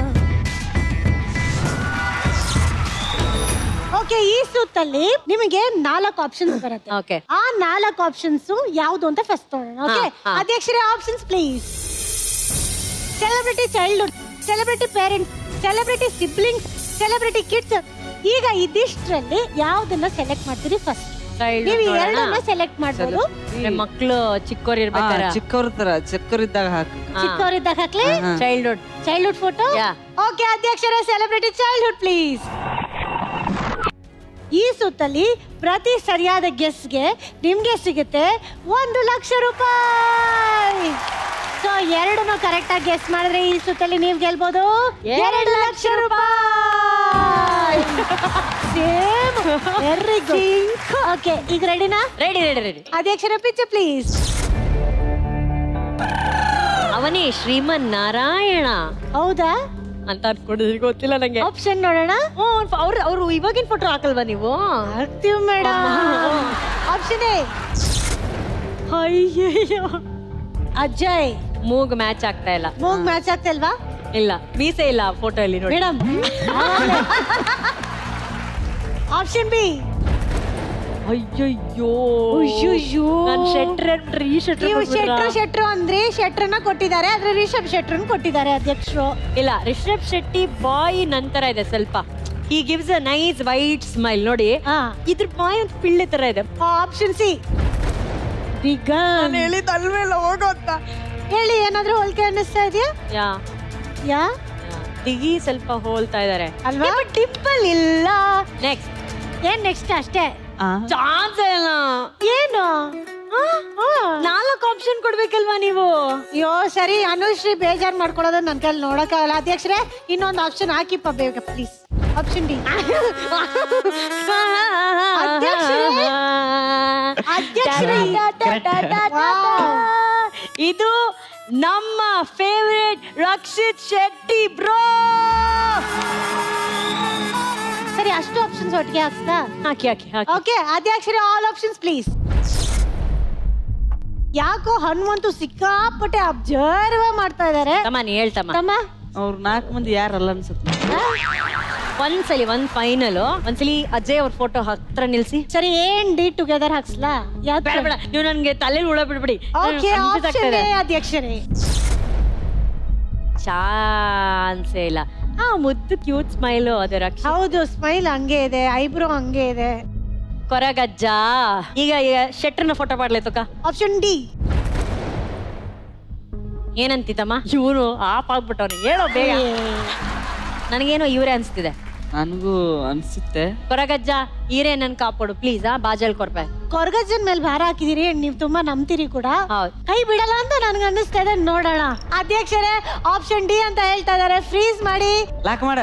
ಓಕೆ, ಈ ಸುತ್ತಲ್ಲಿ ನಿಮಗೆ 4 ಆಪ್ಷನ್ಸ್ ಬರುತ್ತೆ. Okay. ಆ 4 ಆಪ್ಷನ್ಸ್ ಯಾವುದು ಅಂತ ಫಸ್ಟ್ ನೋಡೋಣ. ಓಕೆ, ಹಾ. ಅಧ್ಯಕ್ಷರೇ options please. Celebrity childhood, celebrity parents, celebrity siblings, celebrity kids. ಈಗ ಇದಿಷ್ಟರಲ್ಲಿ ಯಾವ್ದನ್ನ ಸೆಲೆಕ್ಟ್ ಮಾಡ್ತೀರಿ ಫಸ್ಟ್? ನೀವು ಈ ಎರಡನ್ನ ಸೆಲೆಕ್ಟ್ ಮಾಡ್ಬೋದು. ಮಕ್ಕಳು ಚಿಕ್ಕವ್ರು ಇರ್ಬೇಕಾರೆ ಚಿಕ್ಕವರಿದ್ದಾಗ ಹಾಕು. ಚಿಕ್ಕವರಿದ್ದಾಗ ಹಾಕ್ಲಿ. Childhood childhood photo. Yeah. Okay ಅಧ್ಯಕ್ಷರೇ, ಸೆಲೆಬ್ರಿಟಿ ಚೈಲ್ಡ್ಹುಡ್ ಪ್ಲೀಸ್. ಈ ಸುತ್ತಲ್ಲಿ ಪ್ರತಿ ಸರಿಯಾದ ಗೆಸ್ಗೆ ನಿಮ್ಗೆ ಸಿಗುತ್ತೆ 1 ಲಕ್ಷ ರೂಪಾಯಿ. ಸೊ ಎರಡನ್ನು ಕರೆಕ್ಟ್ ಆಗಿ ಗೆಸ್ ಮಾಡಿದ್ರೆ ಈ ಸುತ್ತಲ್ಲಿ ನೀವು ಗೆಲ್ಬಹುದು 2 ಲಕ್ಷ ರೂಪಾಯಿ. ಸೇಮ್. Very good. ಓಕೆ, ಈಗ ರೆಡಿನಾ? Ready ready ready. ಅಧ್ಯಕ್ಷರ ಪಿಕ್ಚರ್ ಪ್ಲೀಸ್. ಅವನೇ ಶ್ರೀಮನ್ ನಾರಾಯಣ ಹೌದಾ ಅಂತ ಅನ್ಕೊಂಡಿದ್ರಿ, ಗೊತ್ತಿಲ್ಲ ನಂಗೆ. ಆಪ್ಷನ್ ನೋಡೋಣ. ಅವ್ರು ಇವಾಗಿನ ಫೋಟೋ ಹಾಕಲ್ವಾ ನೀವು? ಹಾಕ್ತೀವಿ ಮೇಡಮ್. ಆಪ್ಷನ್ ಎ ಅಯ್ಯಯ್ಯೋ ಅಜಯ್. ಮೂಗ್ ಮ್ಯಾಚ್ ಆಗ್ತಾ ಇಲ್ಲ. ಮೂಗ್ ಮ್ಯಾಚ್ ಆಗ್ತಿಲ್ವಾ? ಇಲ್ಲ, ಮೀಸೆ ಇಲ್ಲ ಫೋಟೋ ಅಲ್ಲಿ ನೋಡಿ ಮೇಡಮ್. Option B. ಅಯ್ಯಯ್ಯೋ ಅಯ್ಯಯ್ಯೋ. ನಾನು ಶೆಟ್ರು ಅಂದ್ರೆ ಶೆಟ್ರನ್ನ ಕೊಟ್ಟಿದ್ದಾರೆ, ಆದ್ರೆ ರಿಷಬ್ ಶೆಟ್ರನ್ ಕೊಟ್ಟಿದ್ದಾರೆ ಅಧ್ಯಕ್ಷರು. ಇಲ್ಲ, ರಿಷಬ್ ಶೆಟ್ಟಿ ಬಾಯ್ ನಂತರ ಇದೆ ಸ್ವಲ್ಪ. He gives a nice white smile ನೋಡಿ. ಇದ್ರ ಬಾಯ್ ಒಂದು ಪಿಳ್ಳೆ ತರ ಇದೆ. Option C. ಹೇಳಿದಲ್ವೇಲ್ಲ ಹೋಗೋ ಅಂತ ಹೇಳಿ, ಏನಾದ್ರೂ ಹೋಲಿಕೆ ಅನ್ನಿಸ್ತಾ ಇದೆಯಾ? ಯಾ ದಿಗಿ ಸ್ವಲ್ಪ ಹೋಲ್ತಾ ಇದಾರೆ ಅಲ್ವಾ? ಟಿಪ್ಪಲ್ ಇಲ್ಲ. ನೆಕ್ಸ್ಟ್ ಏನ್ ನೆಕ್ಸ್ಟ್ ಅಷ್ಟೇ? ಚಾನ್ಸ್ ಇಲ್ಲ. ಏನು? 4 ಆಪ್ಷನ್ ಕೊಡ್ಬೇಕಲ್ವಾ ನೀವು? ಅಯ್ಯೋ ಸರಿ, ಅನುಶ್ರೀ ಬೇಜಾರ್ ಮಾಡ್ಕೊಳ್ಳೋದು ನನ್ನ ಕೈಲಿ ನೋಡಕ್ಕಾಗಲ್ಲ. ಅಧ್ಯಕ್ಷರೇ, ಇನ್ನೊಂದು ಆಪ್ಷನ್ ಹಾಕಿಪ್ಪ ಬೇಗ ಪ್ಲೀಸ್. Option D. ಇದು ನಮ್ಮ ಫೇವರೇಟ್ ರಕ್ಷಿತ್ ಶೆಟ್ಟಿ ಬ್ರೋ. ಸರಿ, ಅಷ್ಟು ಆಪ್ಷನ್ಸ್ ಒಟ್ಟಿಗೆ ಹಾಕ್ಸ್ತಾ? ಹಾಕಿ ಹಾಕಿ ಹಾಕಿ. ಓಕೆ ಅಧ್ಯಕ್ಷರೇ, ಆಲ್ ಆಪ್ಷನ್ಸ್ ಪ್ಲೀಸ್. ಯಾಕೋ ಹನುಮಂತು ಸಿಕ್ಕಾಪಟ್ಟೆ ಅಬ್ಸರ್ವ್ ಮಾಡ್ತಾ ಇದಾರೆ. ತಮ್ಮ ನೀ ಹೇಳ್ತಮ್ಮ. ತಮ್ಮ, ಅವ್ರು 4 ಮಂದಿ ಯಾರಲ್ಲ ಅನ್ಸುತ್ತೆ. ಒಂದ್ಸಲಿ ಒಂದ್ ಫೈನಲ್ ಒಂದ್ಸಲಿ ಅಜಯ್ ಅವ್ರ ಫೋಟೋ ಹತ್ರ ನಿಲ್ಸಿ. ಸರಿ, ಏನ್ ಡಿ ಟುಗೆದರ್ ಹಾಕ್ಸ್ಲಾ? ಯಾವ್ದು? ಬೇಡ ಬೇಡ, ನೀವು ನನ್ಗೆ ತಲೆಯಲ್ಲಿ ಹುಳ ಬಿಡ್ಬಿಡಿ. ಓಕೆ, ಆಪ್ಷನ್ ಎ ಅಧ್ಯಕ್ಷರೇ. ಚಾನ್ಸೇ ಇಲ್ಲ. ಮುದ್ದು ಕ್ಯೂಟ್ ಸ್ಮೈಲು ಅದು ರಕ್ಷ. ಹೌದು, ಸ್ಮೈಲ್ ಹಂಗೆ ಇದೆ, ಐಬ್ರೋ ಹಂಗೆ ಇದೆ. ಕೊರಗಜ್ಜ. ಈಗ ಶೆಟ್ರನ ಫೋಟೋ ಮಾಡ್ಲೇತಕ್ಕ. Option D. ಏನಂತಿತ್ತಮ್ಮ? ಇವನು ಆಪ್ ಆಗ್ಬಿಟ್ಟವ್ನು, ಹೇಳೋ ಬೇಗ. ನನಗೇನೋ ಇವರೇ ಅನ್ಸ್ತಿದೆ. ನನಗೂ ಅನ್ಸುತ್ತೆ. ಕೊರಗಜ್ಜ ಈರೇ ನನ್ ಕಾಪಾಡು ಪ್ಲೀಸ್. ಬಾಜಲ್ ಕೊರ್ಪೆ ಕೊರಗಜ್ಜನ್ ಮೇಲೆ ಭಾರ ಹಾಕಿದಿರಿ, ನೀವ್ ತುಂಬಾ ನಂಬ್ತೀರಿ ಕೂಡ. ಹೌದು. ಕೈ ಬಿಡಲ್ಲ ಅಂತ ನನ್ಗೆ ಅನ್ನಿಸ್ತಾ ಇದೆ. ನೋಡೋಣ. ಅಧ್ಯಕ್ಷರೇ, ಆಪ್ಷನ್ ಡಿ ಅಂತ ಹೇಳ್ತಾ ಇದಾರೆ. ಫ್ರೀಸ್ ಮಾಡಿ. ಲಾಕ್ ಮಾಡ.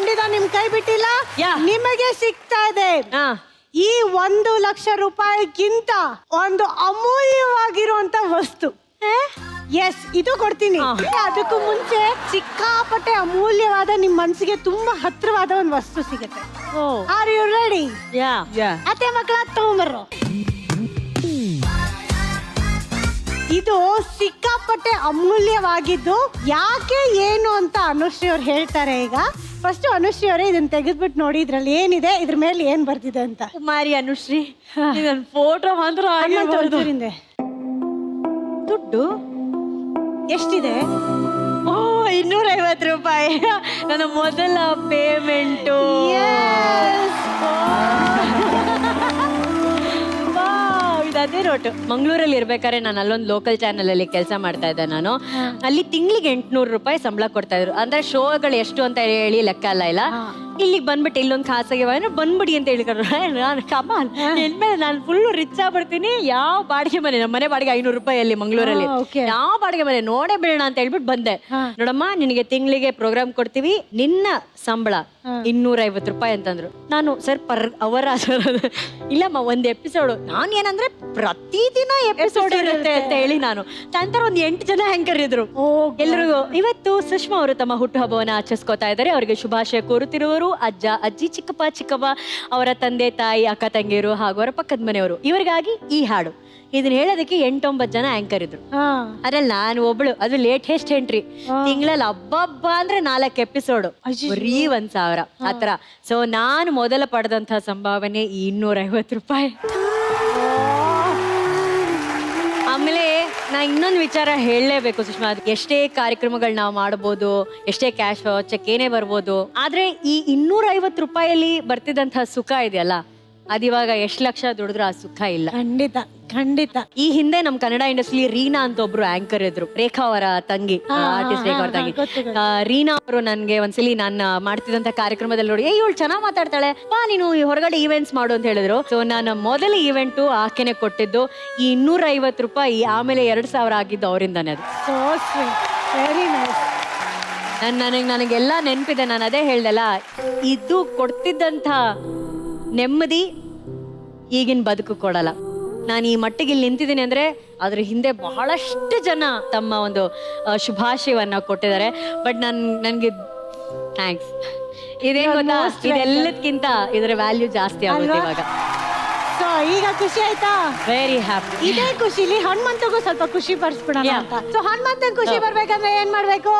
ಖಂಡಿತ ನಿಮ್ ಕೈ ಬಿಟ್ಟಿಲ್ಲ. ನಿಮಗೆ ಸಿಗ್ತಾ ಇದೆ ಈ 1 ಲಕ್ಷ ರೂಪಾಯಿಗಿಂತ ಒಂದು ಅಮೂಲ್ಯವಾಗಿರುವಂತ ವಸ್ತು. ಎಸ್, ಇದು ಕೊಡ್ತೀನಿ. ಅದಕ್ಕೂ ಮುಂಚೆ ಸಿಕ್ಕಾಪಟ್ಟೆ ಅಮೂಲ್ಯವಾದ ನಿಮ್ ಮನ್ಸಿಗೆ ತುಂಬಾ ಹತ್ರವಾದ ಒಂದು ವಸ್ತು ಸಿಗುತ್ತೆ. Are you ready? ಅತ್ತೆ ಮಕ್ಕಳ ತಗೊಂಬರ್ರು. ಇದು ಸಿಕ್ಕಾಪಟ್ಟೆ ಅಮೂಲ್ಯವಾಗಿದ್ದು ಯಾಕೆ ಏನು ಅಂತ ಅನುಶ್ರೀ ಅವ್ರು ಹೇಳ್ತಾರೆ. ಈಗ ಫಸ್ಟ್ ಅನುಶ್ರೀ ಅವರೇ ಇದನ್ನ ತೆಗೆದ್ಬಿಟ್ಟು ನೋಡಿ ಇದ್ರಲ್ಲಿ ಏನಿದೆ, ಇದ್ರ ಮೇಲೆ ಏನ್ ಬರ್ತಿದೆ ಅಂತ. ಕುಮಾರಿ ಅನುಶ್ರೀ, ಇದನ್ ಫೋಟೋ ಮಾತ್ರ ಹಿಂದೆ ದುಡ್ಡು ಎಷ್ಟಿದೆ? 250 ರೂಪಾಯಿ ನನ್ನ ಮೊದಲ ಪೇಮೆಂಟು. ಅದೇ ನೋಟು. ಮಂಗಳೂರಲ್ಲಿ ಇರ್ಬೇಕಾದ್ರೆ ನಾನು ಅಲ್ಲೊಂದು ಲೋಕಲ್ ಚಾನಲ್ ಅಲ್ಲಿ ಕೆಲಸ ಮಾಡ್ತಾ ಇದ್ದೆ. ನಾನು ಅಲ್ಲಿ ತಿಂಗಳಿಗೆ 800 ರೂಪಾಯಿ ಸಂಬಳ ಕೊಡ್ತಾ ಇದ್ರು. ಅಂದ್ರೆ ಶೋಗಳು ಎಷ್ಟು ಅಂತ ಹೇಳಿ ಲೆಕ್ಕ ಇಲ್ಲ. ಇಲ್ಲಿಗೆ ಬಂದ್ಬಿಟ್ಟು ಇಲ್ಲೊಂದು ಖಾಸಗಿ ಬಂದ್ಬಿಡಿ ಅಂತ ಹೇಳಿದ್ರು. ನಾನು ಕಮಾನ್ ಎನ್ಮೇಲೆ ನಾನು ಫುಲ್ ರಿಚ್ ಆಗ್ಬಿಡ್ತೀನಿ. ಯಾವ ಬಾಡಿಗೆ ಮನೆ, ನಮ್ಮ ಮನೆ ಬಾಡಿಗೆ 500 ರೂಪಾಯಿ ಅಲ್ಲಿ ಮಂಗಳೂರಲ್ಲಿ. ಯಾವ ಬಾಡಿಗೆ ಮನೆ ನೋಡೇ ಬೇಡ ಅಂತ ಹೇಳ್ಬಿಟ್ಟು ಬಂದೆ. ನೋಡಮ್ಮ, ನಿನಗೆ ತಿಂಗಳಿಗೆ ಪ್ರೋಗ್ರಾಮ್ ಕೊಡ್ತೀವಿ, ನಿನ್ನ ಸಂಬಳ 250 ರೂಪಾಯಿ ಅಂತಂದ್ರು. ನಾನು ಸರ್ ಪರ್ ಅವರ್ ಇಲ್ಲಮ್ಮ ಒಂದ್ ಎಪಿಸೋಡ್. ನಾನು ಏನಂದ್ರೆ ಪ್ರತಿದಿನ ಎಪಿಸೋಡ್ ಇರುತ್ತೆ ಅಂತ ಹೇಳಿ ನಾನು ನಂತರ ಒಂದ್ 8 ಜನ ಆಂಕರ್ ಇದ್ರು. ಎಲ್ರಿಗೂ ಇವತ್ತು ಸುಷ್ಮಾ ಅವರು ತಮ್ಮ ಹುಟ್ಟುಹಬ್ಬವನ್ನ ಆಚರಿಸ್ಕೋತಾ ಇದ್ದಾರೆ. ಅವರಿಗೆ ಶುಭಾಶಯ ಕೋರುತ್ತಿರುವರು ಅಜ್ಜ, ಅಜ್ಜಿ, ಚಿಕ್ಕಪ್ಪ, ಚಿಕ್ಕಮ್ಮ, ಅವರ ತಂದೆ, ತಾಯಿ, ಅಕ್ಕ ತಂಗಿಯರು ಹಾಗೂ ಅವರ ಪಕ್ಕದ ಮನೆಯವರು. ಇವರಿಗಾಗಿ ಈ ಹಾಡು. ಇದನ್ನ ಹೇಳೋದಕ್ಕೆ 8-9 ಜನ ಆಂಕರ್ ಇದ್ರು. ಅದ್ರಲ್ಲಿ ನಾನು ಒಬ್ಳು. ಅದು ಲೇಟೆಸ್ಟ್ ಎಂಟ್ರಿ. ತಿಂಗಳಲ್ಲಿ ಹಬ್ಬ ಅಂದ್ರೆ 4 ಎಪಿಸೋಡ್, ಬರೀ 1,000 ಆತರ. ಸೊ ನಾನು ಮೊದಲ ಪಡೆದಂತಹ ಸಂಭಾವನೆ 250 ರೂಪಾಯಿ. ಆಮೇಲೆ ನಾ ಇನ್ನೊಂದು ವಿಚಾರ ಹೇಳಲೇಬೇಕು ಸುಷ್ಮಾ. ಎಷ್ಟೇ ಕಾರ್ಯಕ್ರಮಗಳು ನಾವು ಮಾಡಬಹುದು, ಎಷ್ಟೇ ಕ್ಯಾಶ್ ಚೆಕ್ ಏನೇ ಬರ್ಬೋದು, ಆದ್ರೆ ಈ 250 ರೂಪಾಯಲ್ಲಿ ಬರ್ತಿದ್ದಂತಹ ಸುಖ ಇದೆಯಲ್ಲ, ಅದಿವಾಗ ಎಷ್ಟು ಲಕ್ಷ ದುಡಿದ್ರು ಆ ಸುಖ ಇಲ್ಲ. ಖಂಡಿತ ಖಂಡಿತ. ಈ ಹಿಂದೆ ನಮ್ ಕನ್ನಡ ಇಂಡಸ್ಟ್ರಿ ರೀನಾ ಅಂತ ಒಬ್ರು ಆಂಕರ್ ಇದ್ರು. ರೇಖಾ ಅವರ ತಂಗಿ, ಆರ್ಟಿಸ್ಟ್ ರೇಖಾ ಅವರ ತಂಗಿ. ರೀನಾ ಅವರು ನನ್ಗೆ ಒಂದ್ಸಲಿ ನಾನು ಮಾಡ್ತಿದ್ದಂತ ಕಾರ್ಯಕ್ರಮದಲ್ಲಿ ನೋಡಿ, ಇವಳು ಚೆನ್ನಾಗ್ ಮಾತಾಡ್ತಾಳೆ, ಬಾ ನೀನು ಹೊರಗಡೆ ಈವೆಂಟ್ಸ್ ಮಾಡು ಅಂತ ಹೇಳಿದ್ರು. ಸೊ ನಾನು ಮೊದಲ ಈವೆಂಟು ಆಕೆನೆ ಕೊಟ್ಟಿದ್ದು. ಈ 250 ರೂಪಾಯಿ ಆಮೇಲೆ 2,000 ಆಗಿದ್ದು ಅವರಿಂದಾನೆ. ಅದು ವೆರಿ ನೈಸ್. ನನಗೆಲ್ಲ ನೆನಪಿದೆ. ನಾನು ಅದೇ ಹೇಳ್ದಲ್ಲ, ಇದು ಕೊಡ್ತಿದ್ದಂತ ನೆಮ್ಮದಿ ಈಗಿನ ಬದುಕು ಕೊಡಲ್ಲ. ನಾನು ಈ ಮಟ್ಟಿಗೆ ಇಲ್ಲಿ ನಿಂತಿದ್ದೀನಿ ಅಂದ್ರೆ ಅದ್ರ ಹಿಂದೆ ಬಹಳಷ್ಟು ಜನ ತಮ್ಮ ಒಂದು ಶುಭಾಶಯವನ್ನ ಕೊಟ್ಟಿದ್ದಾರೆ. ಬಟ್ ನನ್ಗೆ ಥ್ಯಾಂಕ್ಸ್. ಇದೇನ್ ಗೊತ್ತಾ, ಇದೆಲ್ಲದಕ್ಕಿಂತ ಇದರ ವ್ಯಾಲ್ಯೂ ಜಾಸ್ತಿ ಆಗುತ್ತೆ ಇವಾಗ. ಸೊ ಈಗ ಖುಷಿ ಆಯ್ತಾ? Very happy. ಇದೇ ಖುಷಿಲಿ ಹನುಮಂತಗೂ ಸ್ವಲ್ಪ ಖುಷಿ ಪಡಿಸ್ಬಿಡೋಣ ಅಂತ. ಸೊ ಹನುಮಂತನ್ ಖುಷಿ ಬರ್ಬೇಕಂದ್ರೆ ಏನ್ ಮಾಡ್ಬೇಕು?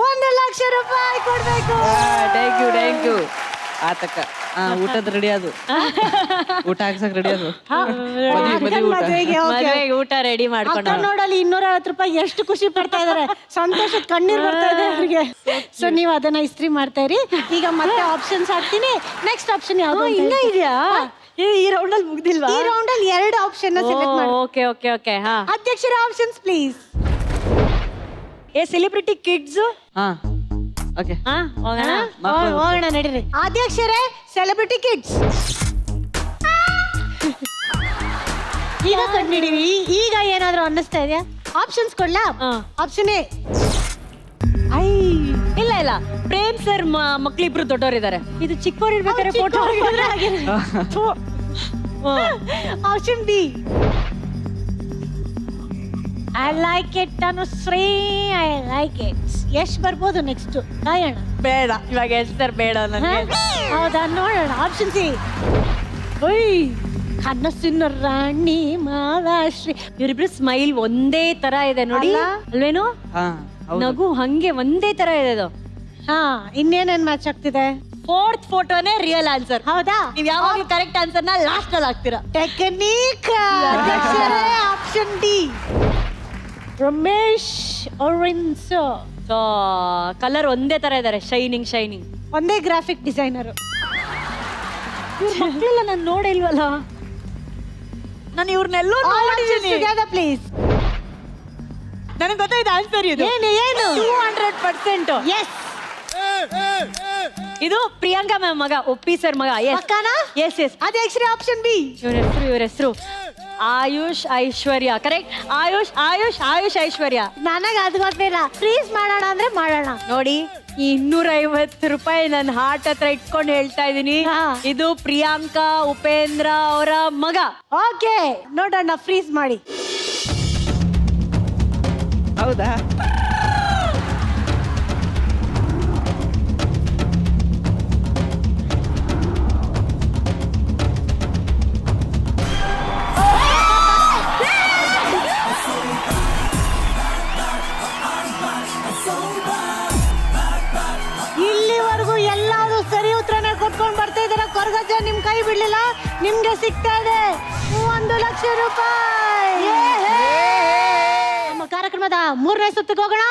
1 ಲಕ್ಷ ರೂಪಾಯಿ ಕೊಡ್ಬೇಕು. Thank you. ಆತಕ್ಕ ಊಟದ ರೆಡಿ ಅದು, ಊಟ ಹಾಕ್ಸಕ್ ರೆಡಿ ಅದು. ಮದುವೆಗೆ ಊಟ ರೆಡಿ ಮಾಡ್ಕೊಂಡು ನೋಡಲ್ಲಿ 250 ರೂಪಾಯಿ ಎಷ್ಟು ಖುಷಿ ಪಡ್ತಾ ಇದಾರೆ. ಸಂತೋಷದ ಕಣ್ಣೀರ್ ಬರ್ತಾ ಇದೆ ಅವ್ರಿಗೆ. ಸೊ ನೀವು ಅದನ್ನ ಇಸ್ತ್ರಿ ಮಾಡ್ತಾ ಇರಿ. ಈಗ ಮತ್ತೆ ಆಪ್ಷನ್ಸ್ ಹಾಕ್ತೀನಿ. ನೆಕ್ಸ್ಟ್ ಆಪ್ಷನ್ ಯಾವ್ದು? ಇನ್ನ ಇದೆಯಾ? ಈ ರೌಂಡ್ ಅಲ್ಲಿ ಮುಗ್ದಿಲ್ವಾ? ಈ ರೌಂಡ್ ಅಲ್ಲಿ 2 ಆಪ್ಷನ್ ಸೆಲೆಕ್ಟ್ ಮಾಡಿ. Okay okay okay. ಹಾ, ಅಧ್ಯಕ್ಷರ ಆಪ್ಷನ್ಸ್ ಪ್ಲೀಸ್. Celebrity kids. ಹಾ ಓಕೆ, ಹೋಗೋಣ ನಡೀರಿ. ಅಧ್ಯಕ್ಷರೇ, ಸೆಲೆಬ್ರಿಟಿ ಕಿಡ್ಸ್ ಈಗ ಕಂಡಿದೀವಿ. ಈಗ ಏನಾದ್ರು ಅನ್ನಿಸ್ತಾ ಇದೆಯಾ? ಆಪ್ಷನ್ಸ್ ಕೊಡ್ಲಾ? Option A. ಇಲ್ಲ ಪ್ರೇಮ್ ಸರ್ ಮಕ್ಳಿಬ್ರು ದೊಡ್ಡವರಿದ್ದಾರೆ. ಇದು ಚಿಕ್ಕವ್ರು ಇರ್ಬೇಕಾದ್ರೆ photo. Option B. I like it Anushree, I like it. ಎಷ್ಟು ಬರ್ಬೋದು ನೆಕ್ಸ್ಟ್? ಕಾಯೋಣ. ಬೇಡ ಇವಾಗ ಸರ್ ಬೇಡ ನನಗೆ. ಹೌದಾ, ನೋಡೋಣ. Option C. ಕನಸಿನ ರಾಣಿ ಮಾಲಾಶ್ರೀ. ಇವರಿಬ್ರು ಸ್ಮೈಲ್ ಒಂದೇ ತರ ಇದೆ ನೋಡಿ, ಅಲ್ವೇನು? ನಗು ಹಂಗೆ ಒಂದೇ ತರ ಇದೆ ಅದು. ಹಾ, ಇನ್ನೇನೇನ್ ಮ್ಯಾಚ್ ಆಗ್ತಿದೆ? 4th ಫೋಟೋನೇ real answer. ಹೌದಾ? ನೀವ್ ಯಾವಾಗ ಕರೆಕ್ಟ್ ಆನ್ಸರ್ ನ ಲಾಸ್ಟ್ ಅಲ್ಲಿ ಹಾಕ್ತೀರಾ. Technique. Option D. Ramesh Aravind. So colour ಒಂದೇ ತರ ಇದಾರೆ, ಶೈನಿಂಗ್ ಶೈನಿಂಗ್. ಒಂದೇ ಗ್ರಾಫಿಕ್ ಡಿಸೈನರ್. ಮಕ್ಕಳೆಲ್ಲ ನಾನು ನೋಡೇ ಇಲ್ವಲ್ಲ. ನಾನು ಇವ್ರನ್ನೆಲ್ಲೋ ನೋಡಿದ್ದೀನಿ. ಪ್ಲೀಸ್. ನನಗೆ ಗೊತ್ತಾಯ್ತು ಆನ್ಸರ್. ಇದು ಏನು 200%. ಎಸ್. ಇದು ಪ್ರಿಯಾಂಕಾ ಮ್ಯಾಮ್ ಮಗ, ಒಪ್ಪಿ ಸರ್ ಮಗ. Yes yes. ಅಧ್ಯಕ್ಷರೇ, ಆಪ್ಷನ್ ಬಿ. ಇವ್ರ ಹೆಸರು ಆಯುಷ್ ಐಶ್ವರ್ಯ. ಕರೆಕ್ಟ್. ಆಯುಷ್ ಐಶ್ವರ್ಯ. ನನಗೆ ಅದು ಗೊತ್ತಿಲ್ಲ. ಫ್ರೀಸ್ ಮಾಡೋಣ ಅಂದ್ರೆ ಮಾಡೋಣ. ನೋಡಿ, ಈ 250 ರೂಪಾಯಿ ನನ್ನ ಹಾರ್ಟ್ ಹತ್ರ ಇಟ್ಕೊಂಡು ಹೇಳ್ತಾ ಇದೀನಿ, ಇದು ಪ್ರಿಯಾಂಕಾ ಉಪೇಂದ್ರ ಅವರ ಮಗ. ಓಕೆ, ನೋಡೋಣ, ಫ್ರೀಸ್ ಮಾಡಿ. ಹೌದಾ? ಇಲ್ಲಿವರೆಗೂ ಎಲ್ಲಾರು ಸರಿ ಉತ್ತರನೇ ಕೊಟ್ಕೊಂಡು ಬರ್ತಾ ಇದಾರೆ. ಕೊರಗಜ್ಜ ನಿಮ್ ಕೈ ಬಿಡ್ಲಿಲ್ಲ, ನಿಮ್ಗೆ ಸಿಗ್ತಾ ಇದೆ 1 ಲಕ್ಷ ರೂಪಾಯಿ. ನಮ್ಮ ಕಾರ್ಯಕ್ರಮದ 3ನೇ ಸುತ್ತಿಗೆ ಹೋಗೋಣ.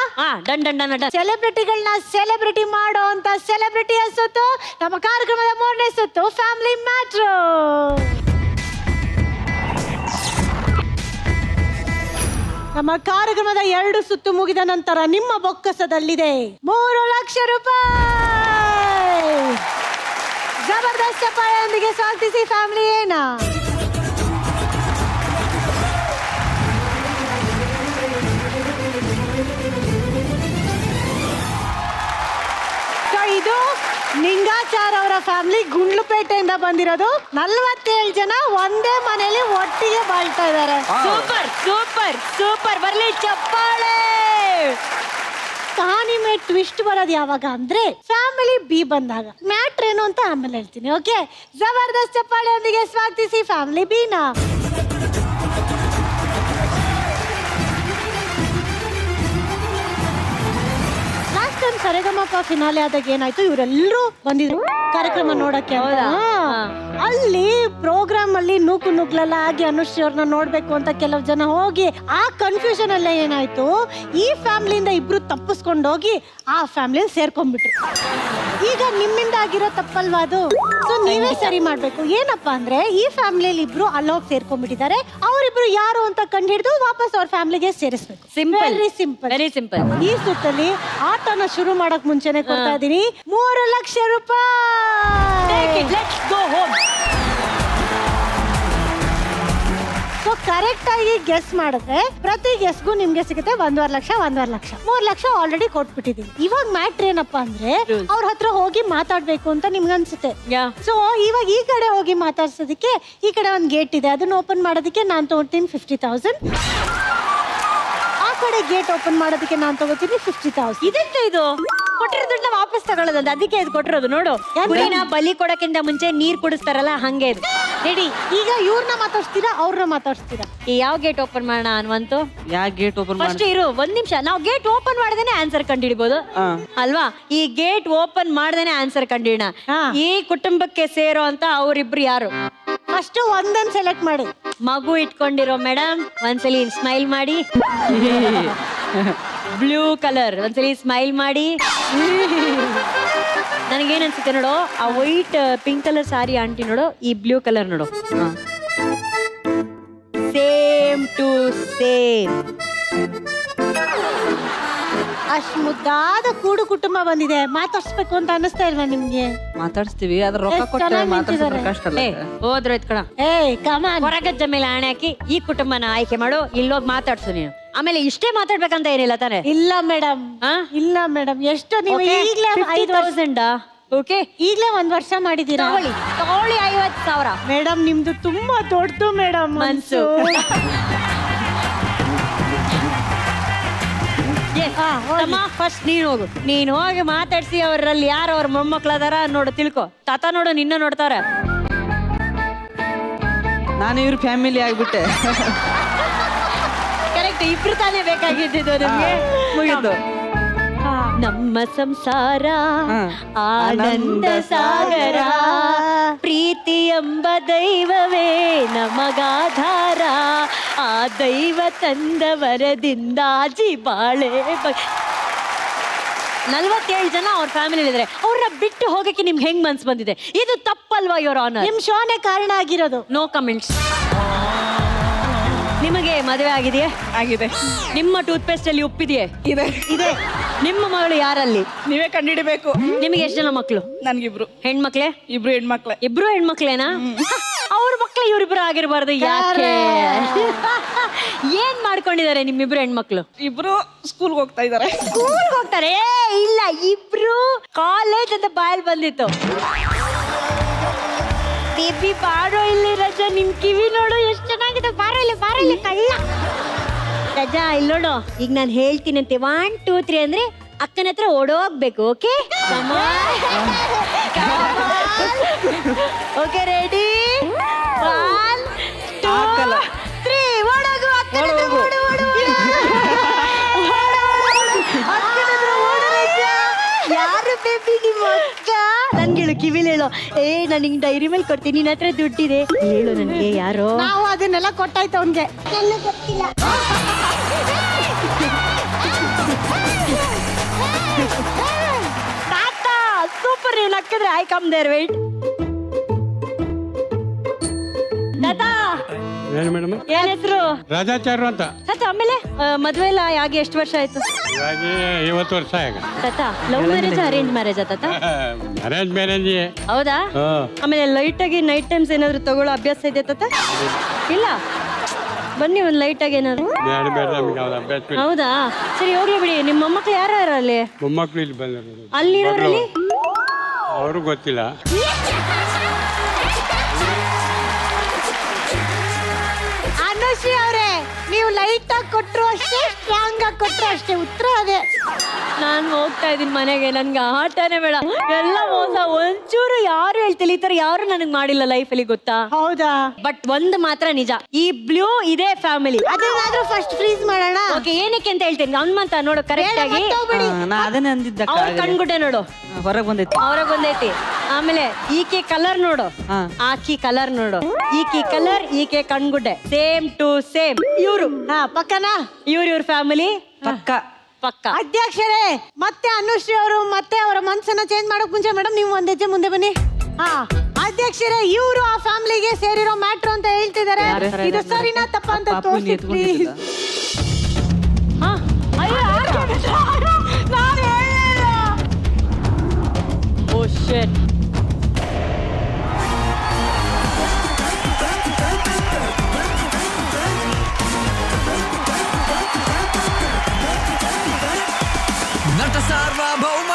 Done done done done. ಸೆಲೆಬ್ರಿಟಿಗಳನ್ನ ಸೆಲೆಬ್ರಿಟಿ ಮಾಡೋ ಅಂತ ಸೆಲೆಬ್ರಿಟಿಯ ಸುತ್ತು. ನಮ್ಮ ಕಾರ್ಯಕ್ರಮದ 3ನೇ ಸುತ್ತು ಫ್ಯಾಮಿಲಿ ಮ್ಯಾಟ್ರು. ನಮ್ಮ ಕಾರ್ಯಕ್ರಮದ 2 ಸುತ್ತು ಮುಗಿದ ನಂತರ ನಿಮ್ಮ ಬೊಕ್ಕಸದಲ್ಲಿದೆ 3 ಲಕ್ಷ ರೂಪಾಯಿ. ಜಬರ್ದಸ್ತ್ ಚಪ್ಪಾಳೆಯೊಂದಿಗೆ ಸ್ವಾಗತಿಸಿ ಫ್ಯಾಮಿಲಿ ಏನ. ಇದು ನಿಂಗಾಚಾರ್ ಅವರ ಫ್ಯಾಮಿಲಿ ಗುಂಡ್ಲುಪೇಟೆಯಿಂದ ಬಂದಿರೋದು. 47 ಜನ ಒಂದೇ ಮನೆಯಲ್ಲಿ ಒಟ್ಟಿಗೆ ಬಾಳ್ತಾ ಇದ್ದಾರೆ. ಸೂಪರ್ ಸೂಪರ್ ಸೂಪರ್, ಬರ್ಲಿ ಚಪ್ಪಾಳೆ. ಕಹಾನಿ ಮೇ ಟ್ವಿಸ್ಟ್ ಬರೋದು ಯಾವಾಗ ಅಂದ್ರೆ ಫ್ಯಾಮಿಲಿ ಬಿ ಬಂದಾಗ. ಮ್ಯಾಟ್ರ್ ಏನು ಅಂತ ಆಮೇಲೆ ಹೇಳ್ತೀನಿ. ಓಕೆ, ಜಬರ್ದಸ್ತ್ ಚಪ್ಪಾಳೆಯೊಂದಿಗೆ ಸ್ವಾಗತಿಸಿ ಫ್ಯಾಮಿಲಿ ಬಿನ. ಲಾಸ್ಟ್ ಟೈಮ್ ಸರೆಗಮಪ ಫಿನಾಲೆ ಆದಾಗ ಏನಾಯ್ತು, ಇವರೆಲ್ಲರೂ ಬಂದಿದ್ರು ಕಾರ್ಯಕ್ರಮ ನೋಡಕ್ಕೆ. ಅಲ್ಲಿ ಪ್ರೋಗ್ರಾಮ್ ಅಲ್ಲಿ ನೂಕು ನುಗ್ಲೆಲ್ಲ ಆಗಿ ಅನುಶ್ರೀ ಅವ್ರನ್ನ ನೋಡ್ಬೇಕು ಅಂತ ಕೆಲವು ಜನ ಹೋಗಿ ಆ ಕನ್ಫ್ಯೂಷನ್ ಅಲ್ಲೇ ಏನಾಯ್ತು, ಈ ಫ್ಯಾಮಿಲಿಯಿಂದ ಇಬ್ರು ತಪ್ಪಿಸ್ಕೊಂಡು ಹೋಗಿ ಆ ಫ್ಯಾಮಿಲಿ ಸೇರ್ಕೊಂಡ್ಬಿಟ್ರು. ಈಗ ನಿಮ್ಮಿಂದ ಆಗಿರೋ ತಪ್ಪಲ್ವಾ ಅದು? ಸೊ ನೀವೇ ಸರಿ ಮಾಡ್ಬೇಕು. ಏನಪ್ಪಾ ಅಂದ್ರೆ ಈ ಫ್ಯಾಮಿಲಿಯಲ್ಲಿ ಇಬ್ರು ಅಲ್ಲೋಗಿ ಸೇರ್ಕೊಂಡ್ಬಿಟ್ಟಿದ್ದಾರೆ. ಅವರಿಬ್ರು ಯಾರು ಅಂತ ಕಂಡು ಹಿಡಿದು ವಾಪಸ್ ಅವ್ರ ಫ್ಯಾಮಿಲಿಗೆ ಸೇರಿಸ್ಬೇಕು. Simple, very simple, very simple. ಈ ಸುತ್ತಲ್ಲಿ ಆಟನ ಶುರು ಮಾಡಕ್ ಮುಂಚೆನೆ ಕೊಡ್ತಾ ಇದೀನಿ 3 ಲಕ್ಷ ರೂಪಾಯಿ. Let's go home. So correct ಆಗಿ ಗೆಸ್ ಮಾಡಿದ್ರೆ ಪ್ರತಿ ಗೆಸ್ಗೂ ನಿಮ್ಗೆ ಸಿಗುತ್ತೆ 1.5 ಲಕ್ಷ 1.5 ಲಕ್ಷ. 3 ಲಕ್ಷ ಆಲ್ರೆಡಿ ಕೊಟ್ಬಿಟ್ಟಿದೀವಿ. ಇವಾಗ ಮ್ಯಾಟ್ರ್ ಏನಪ್ಪಾ ಅಂದ್ರೆ ಅವ್ರ ಹತ್ರ ಹೋಗಿ ಮಾತಾಡ್ಬೇಕು ಅಂತ ನಿಮ್ಗೆ ಅನ್ಸುತ್ತೆ. ಸೊ ಇವಾಗ ಈ ಕಡೆ ಹೋಗಿ ಮಾತಾಡ್ಸೋದಕ್ಕೆ ಈ ಕಡೆ ಒಂದ್ ಗೇಟ್ ಇದೆ, ಅದನ್ನ ಓಪನ್ ಮಾಡೋದಕ್ಕೆ ನಾನ್ ತಗೊಳ್ತೀನಿ 50,000. ಆ ಕಡೆ ಗೇಟ್ ಓಪನ್ ಮಾಡೋದಕ್ಕೆ ನಾನ್ ತಗೋತೀನಿ 50,000. ಇದೆಂತ ಇದು? ಕೊಟ್ಟಿರೋ ದುಡ್ಡನ್ನ ವಾಪಸ್ ತಗೊಳ್ಳೋದಂತ, ಅದಕ್ಕೆ ಇದು ಕೊಟ್ಟಿರೋದು. ನೋಡು, ಕುರಿನ ಬಲಿ ಕೊಡಕ್ಕಿಂತ ಮುಂಚೆ ನೀರ್ ಕುಡಿಸ್ತಾರಲ್ಲ, ಹಂಗೆ ಇದು. ರೆಡಿ. ಈಗ ಇವ್ರನ್ನ ಮಾತಾಡ್ಸ್ತೀರಾ ಅವ್ರನ್ನ ಮಾತಾಡ್ಸ್ತೀರಾ? ಈ ಯಾವ ಗೇಟ್ ಓಪನ್ ಮಾಡೋಣ ಅನ್ವಂತು? ಯಾ ಗೇಟ್ ಓಪನ್ ಫಸ್ಟ್ ಇರು, 1 ನಿಮಿಷ. ನಾವು ಗೇಟ್ ಓಪನ್ ಮಾಡದೇನೆ ಆನ್ಸರ್ ಕಂಡಿಡ್ಬೋದು ಅಲ್ವಾ? ಈ ಗೇಟ್ ಓಪನ್ ಮಾಡದೇನೆ ಆನ್ಸರ್ ಕಂಡಿಡ. ಈ ಕುಟುಂಬಕ್ಕೆ ಸೇರೋ ಅಂತ ಅವ್ರಿಬ್ರು ಯಾರು? ಫಸ್ಟ್ ಒಂದನ್ ಸೆಲೆಕ್ಟ್ ಮಾಡಿ. ಮಗು ಇಟ್ಕೊಂಡಿರೋ ಮೇಡಮ್ ಒಂದ್ಸಲಿ ಸ್ಮೈಲ್ ಮಾಡಿ. ಬ್ಲೂ ಕಲರ್ ಒಂದ್ಸಲಿ ಸ್ಮೈಲ್ ಮಾಡಿ. ನನಗೇನ್ ಅನ್ಸುತ್ತೆ ನೋಡು, ಆ white pink colour sari aunty ನೋಡು, ಈ ಬ್ಲೂ ಕಲರ್ ನೋಡು, ಸೇಮ್ ಟು ಸೇಮ್. ಅಷ್ಟ್ ಮುದ್ದಾದ ಕೂಡು ಕುಟುಂಬ ಬಂದಿದೆ. ಮಾತಾಡ್ಸ್ಬೇಕು ಅಂತ ಅನಿಸ್ತಾ ಇಲ್ವಾ ನಿಮ್ಗೆ? ಮಾತಾಡಿಸ್ತೀವಿ, ಅದ್ರ ರೊಕ್ಕ ಎಷ್ಟ್ ಕೊಟ್ಟು ಚೆನ್ನಾಗ್ ಮಾತಾಡ್ಸೋದು ನಿಂತಿದ್ದಾರೆ. ಕಷ್ಟ ಅಲ್ಲ. ಹೋದ್ರು ಎತ್ಕಣ. ಕಮಾನ್. ಹೊರಗಜ್ಜ ಮೇಲೆ ಆಣೆ ಹಾಕಿ ಈ ಕುಟುಂಬನ ಆಯ್ಕೆ ಮಾಡು, ಇಲ್ಲೋಗಿ ಮಾತಾಡ್ಸು ನೀನು. ಆಮೇಲೆ ಇಷ್ಟೇ ಮಾತಾಡ್ಬೇಕಂತ ಏನಿಲ್ಲ ತಾನೆ? ಇಲ್ಲ ಮೇಡಮ್, ಇಲ್ಲ ಮೇಡಮ್. ಎಷ್ಟು ನೀವು ಈಗ್ಲೇ 5,000? ಓಕೆ, ಈಗ್ಲೇ 1 ವರ್ಷ ಮಾಡಿದೀರಾ? ತಗೊಳ್ಳಿ 50,000. ಮೇಡಮ್ ನಿಮ್ದು ತುಂಬಾ ದೊಡ್ಡದು ಮೇಡಮ್ ಮನ್ಸು. ಫಸ್ಟ್ ನೀನ್ ಹೋಗು, ನೀನ್ ಹೋಗಿ ಮಾತಾಡ್ಸಿ ಅವರಲ್ಲಿ ಯಾರು ಅವ್ರ ಮೊಮ್ಮಕ್ಳದಾರ ನೋಡು, ತಿಳ್ಕೊ. ತಾತ ನೋಡು, ನಿನ್ನ ನೋಡ್ತಾರ. ನಾನು ಇವ್ರ ಫ್ಯಾಮಿಲಿ ಆಗ್ಬಿಟ್ಟೆ. ಕರೆಕ್ಟ್, ಇಬ್ರು ತಾನೇ ಬೇಕಾಗಿದ್ದು ನಮ್ಗೆ. ಮುಗಿದು ನಮ್ಮ ಸಂಸಾರ ಆನಂದ ಸಾಗರ, ಪ್ರೀತಿ ಎಂಬ ದೈವವೇ ನಮಗಾಧಾರ, ಆ ದೈವ ತಂದ ವರದಿಂದ ಬಾಳೆ. 47 ಜನ ಅವ್ರ ಫ್ಯಾಮಿಲಿ ಇದ್ರೆ ಅವ್ರನ್ನ ಬಿಟ್ಟು ಹೋಗಕ್ಕೆ ನಿಮ್ಗೆ ಹೆಂಗ್ ಮನ್ಸ್ ಬಂದಿದೆ? ಇದು ತಪ್ಪಲ್ವಾ ಯೋರ್ ಆನರ್? ನಿಮ್ ಶೋನೆ ಕಾರಣ ಆಗಿರೋದು. No comments. ನಿಮಗೆ ಮದುವೆ ಆಗಿದೆಯೇ? ಆಗಿದೆ. ನಿಮ್ಮ ಟೂತ್ ಪೇಸ್ಟ್ ಅಲ್ಲಿ ಉಪ್ಪಿದೆಯೇ? ಇದೆ. ಇದೆ. ನಿಮ್ಮ ಮಗಳು ಯಾರಲ್ಲಿ? ನೀವೇ ಕಂಡಿಡಿಬೇಕು. ನಿಮಗೆ ಎಷ್ಟು ಜನ ಮಕ್ಕಳು? ನನ್ಗಿಬ್ರು ಹೆಣ್ಮಕ್ಳೇ? ಇಬ್ರು ಹೆಣ್ಮಕ್ಳೆ. ಇಬ್ರು ಹೆಣ್ಮಕ್ಳೇನಾ? ಅವ್ರ ಮಕ್ಳು ಇವ್ರಿಬ್ರು ಆಗಿರ್ಬಾರ್ದು ಯಾಕೆ? ಏನ್ ಮಾಡ್ಕೊಂಡಿದ್ದಾರೆ ನಿಮ್ಮಿಬ್ರು ಹೆಣ್ಮಕ್ಳು? ಇಬ್ರು ಸ್ಕೂಲ್ಗೆ ಹೋಗ್ತಾ ಇದ್ದಾರೆ. ಸ್ಕೂಲ್ ಹೋಗ್ತಾರೆ? ಇಲ್ಲ, ಇಬ್ರು ಕಾಲೇಜ್ ಅಂತ ಬಾಯಲ್ಲಿ ಬಂದಿತ್ತು. ಬೇಬಿ ಬಾರೋ ಇಲ್ಲಿ ರಜಾ, ನಿನ್ ಕಿವಿ ನೋಡು ಎಷ್ಟು ಚೆನ್ನಾಗಿದೆ. ಬಾರೋ ಇಲ್ಲಿ ಕಳ್ಳ. ರಜಾ ಇಲ್ಲಿ ನೋಡು, ಈಗ ನಾನು ಹೇಳ್ತೀನಂತೆ 1 2 3 ಅಂದ್ರೆ ಅಕ್ಕನ ಹತ್ರ ಓಡೋಗ್ಬೇಕು. ಓಕೆ ಓಕೆ, ರೆಡಿ 1 2 3 ಓಡೋಗು. ಅಕ್ಕನ ಹತ್ರ ಓಡು. ಯಾರು ಬೇಬಿ ನಿಮ್ಮ ಅಕ್ಕ? ನನ್ಗೆ ಹೇಳು, ಕಿವಿಲ್ ಹೇಳು. ನಾನು ಹಿಂಗ್ ಡೈರಿ ಮೇಲೆ ಕೊಡ್ತೀನಿ, ನಿನ್ನ ಹತ್ರ ದುಡ್ಡಿದೆ, ಹೇಳು ನನಗೆ ಯಾರೋ. ನಾವು ಅದನ್ನೆಲ್ಲ ಕೊಟ್ಟಾಯ್ತು ಅವನ್ಗೆ. ತಾತ ಸೂಪರ್, ನೀನು ಹಾಕಿದ್ರೆ ಐ ಕಮ್ ದೇರ್ ವೇಟ್. ತಾತ ಏನು ಮೇಡಮ್? ಏನ್ ಹೆಸರು? ರಾಜಾಚಾರ್ಯ ಅಂತ. ತಾತ ಆಮೇಲೆ ಮದ್ವೆ ಎಲ್ಲ ಆಗಿ ಎಷ್ಟು ವರ್ಷ ಆಯ್ತು? ಇವಾಗ 50 ವರ್ಷ ಈಗ. ತಾತ ಲವ್ ಮ್ಯಾರೇಜ್ ಅರೇಂಜ್ ಮ್ಯಾರೇಜ್ ತಾತ? Arrange marriage. ಹೌದಾ? ಆಮೇಲೆ ಲೈಟ್ ಆಗಿ ನೈಟ್ ಟೈಮ್ಸ್ ಏನಾದ್ರು ತಗೊಳ್ಳೋ ಅಭ್ಯಾಸ ಇದೆ ತಾತ? ಇಲ್ಲ, ಬನ್ನಿ ಒಂದ್ ಲೈಟ್ ಆಗಿ ಏನಾದ್ರು. ಬೇಡ ನಮ್ಗೆ ಅವ್ರ ಅಭ್ಯಾಸ ಇಲ್ಲ. ಹೌದಾ, ಸರಿ ಹೋಗ್ಲಿ ಬಿಡಿ. ನಿಮ್ಮ ಮೊಮ್ಮಕ್ಳು ಯಾರು ಅಲ್ಲಿ? ಮೊಮ್ಮಕ್ಳು ಇಲ್ಲಿ ಬಂದಿರೋದು. ಅಲ್ಲಿರೋರಲ್ಲಿ ಅವ್ರಿಗೂ ಗೊತ್ತಿಲ್ಲ. ಅನುಶ್ರೀ ಅವರೇ, ನೀವು ಲೈಟ್ ಆಗಿ ಕೊಟ್ರು ಅಷ್ಟೇ, ಸ್ಟ್ರಾಂಗ್ ಆಗಿ ಕೊಟ್ರು ಅಷ್ಟೇ, ಉತ್ತರ ಅದೇ. ನಾನು ಹೋಗ್ತಾ ಇದೀನಿ ಮನೆಗೆ, ನನ್ಗೆ ಆಟನೇ ಬೇಡ, ಎಲ್ಲ ಮೋಸ. ಒಂಚೂರು ಯಾರು ಹೇಳ್ತಿಲ್ಲ, ಈ ತರ ಯಾರು ನನಗ್ ಮಾಡಿಲ್ಲ ಲೈಫಲ್ಲಿ, ಗೊತ್ತಾ? ಹೌದಾ? ಬಟ್ ಒಂದ್ ಮಾತ್ರ ನಿಜ, ಈ ಬ್ಲೂ ಇದೇ ಫ್ಯಾಮಿಲಿ. ಅದೇನಾದ್ರೂ ಫಸ್ಟ್ ಫ್ರೀಸ್ ಮಾಡೋಣ. ಓಕೆ, ಏನಕ್ಕೆ ಅಂತ ಹೇಳ್ತೀನಿ. ಹನುಮಂತ ನೋಡು ಕರೆಕ್ಟ್ ಆಗಿ, ನಾ ಅದನ್ನೇ ಅಂದಿದ್ದ. ಅವ್ರ ಕಣ್ಗುಡ್ಡೆ ನೋಡು, ಹೊರಗೆ ಬಂದೈತಿ. ಅವ್ರಾಗ ಬಂದೈತಿ. ಆಮೇಲೆ ಈಕೆ ಕಲರ್ ನೋಡು, ಆಕಿ ಕಲರ್ ನೋಡು, ಈಕೆ ಕಲರ್, ಈಕೆ ಕಣ್ಗುಡ್ಡೆ ಸೇಮ್ ಟು ಸೇಮ್. ಇವ್ರು ಪಕ್ಕನಾ? ಇವ್ರ ಫ್ಯಾಮಿಲಿ ಪಕ್ಕ. ಪಕ್ಕ. ಅಧ್ಯಕ್ಷರೇ, ಮತ್ತೆ ಅನುಶ್ರೀ ಅವರು ಮತ್ತೆ ಅವರ ಮನ್ಸನ್ನ ಚೇಂಜ್ ಮಾಡೋಕ್ ಮುಂಚೆ ಮೇಡಮ್ ನೀವು ಒಂದ್ ಹೆಜ್ಜೆ ಮುಂದೆ ಬನ್ನಿ. ಅಧ್ಯಕ್ಷರೇ, ಇವರು ಆ ಫ್ಯಾಮಿಲಿಗೆ ಸೇರಿರೋ ಮ್ಯಾಟ್ರು ಅಂತ ಹೇಳ್ತಿದ್ದಾರೆ. ಇದು ಸರಿನಾ ತಪ್ಪ ಅಂತ ತೋರಿಸಿ ಪ್ಲೀಸ್. ಓ ಶಿಟ್. ನಟ ಸಾರ್ವಭೌಮ,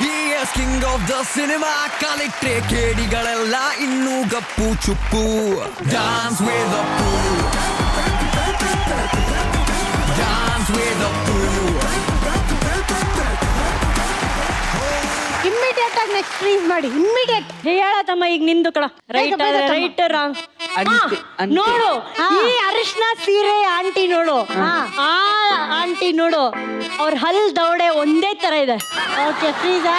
he is king of the cinema. ಕಾಲಿಟ್ರೆ ಕೇಡಿಗಳೆಲ್ಲ ಇನ್ನೂ ಗಪ್ಪು ಚುಪ್ಪು. Dance with the pool, dance with the pool. Immediate ಆಗಿ ನೆಕ್ಸ್ಟ್ ಫ್ರೀಸ್ ಮಾಡಿ, ಇಮ್ಮಿಡಿಯೇಟ್. ಹೇಳತ್ತಮ್ಮ ಈಗ ನಿಂದು ಕಡ. ರೈಟ್ ರೈಟ್ ರಾಂಗ್ ನೋಡು. ಈ ಅರಿಶಿನ ಸೀರೆ ಆಂಟಿ ನೋಡು, ಆ ಆಂಟಿ ನೋಡು, ಅವ್ರ ಹಲ್ ದೌಡೆ ಒಂದೇ ತರ ಇದೆ. ಓಕೆ, ಫ್ರೀಸಾ?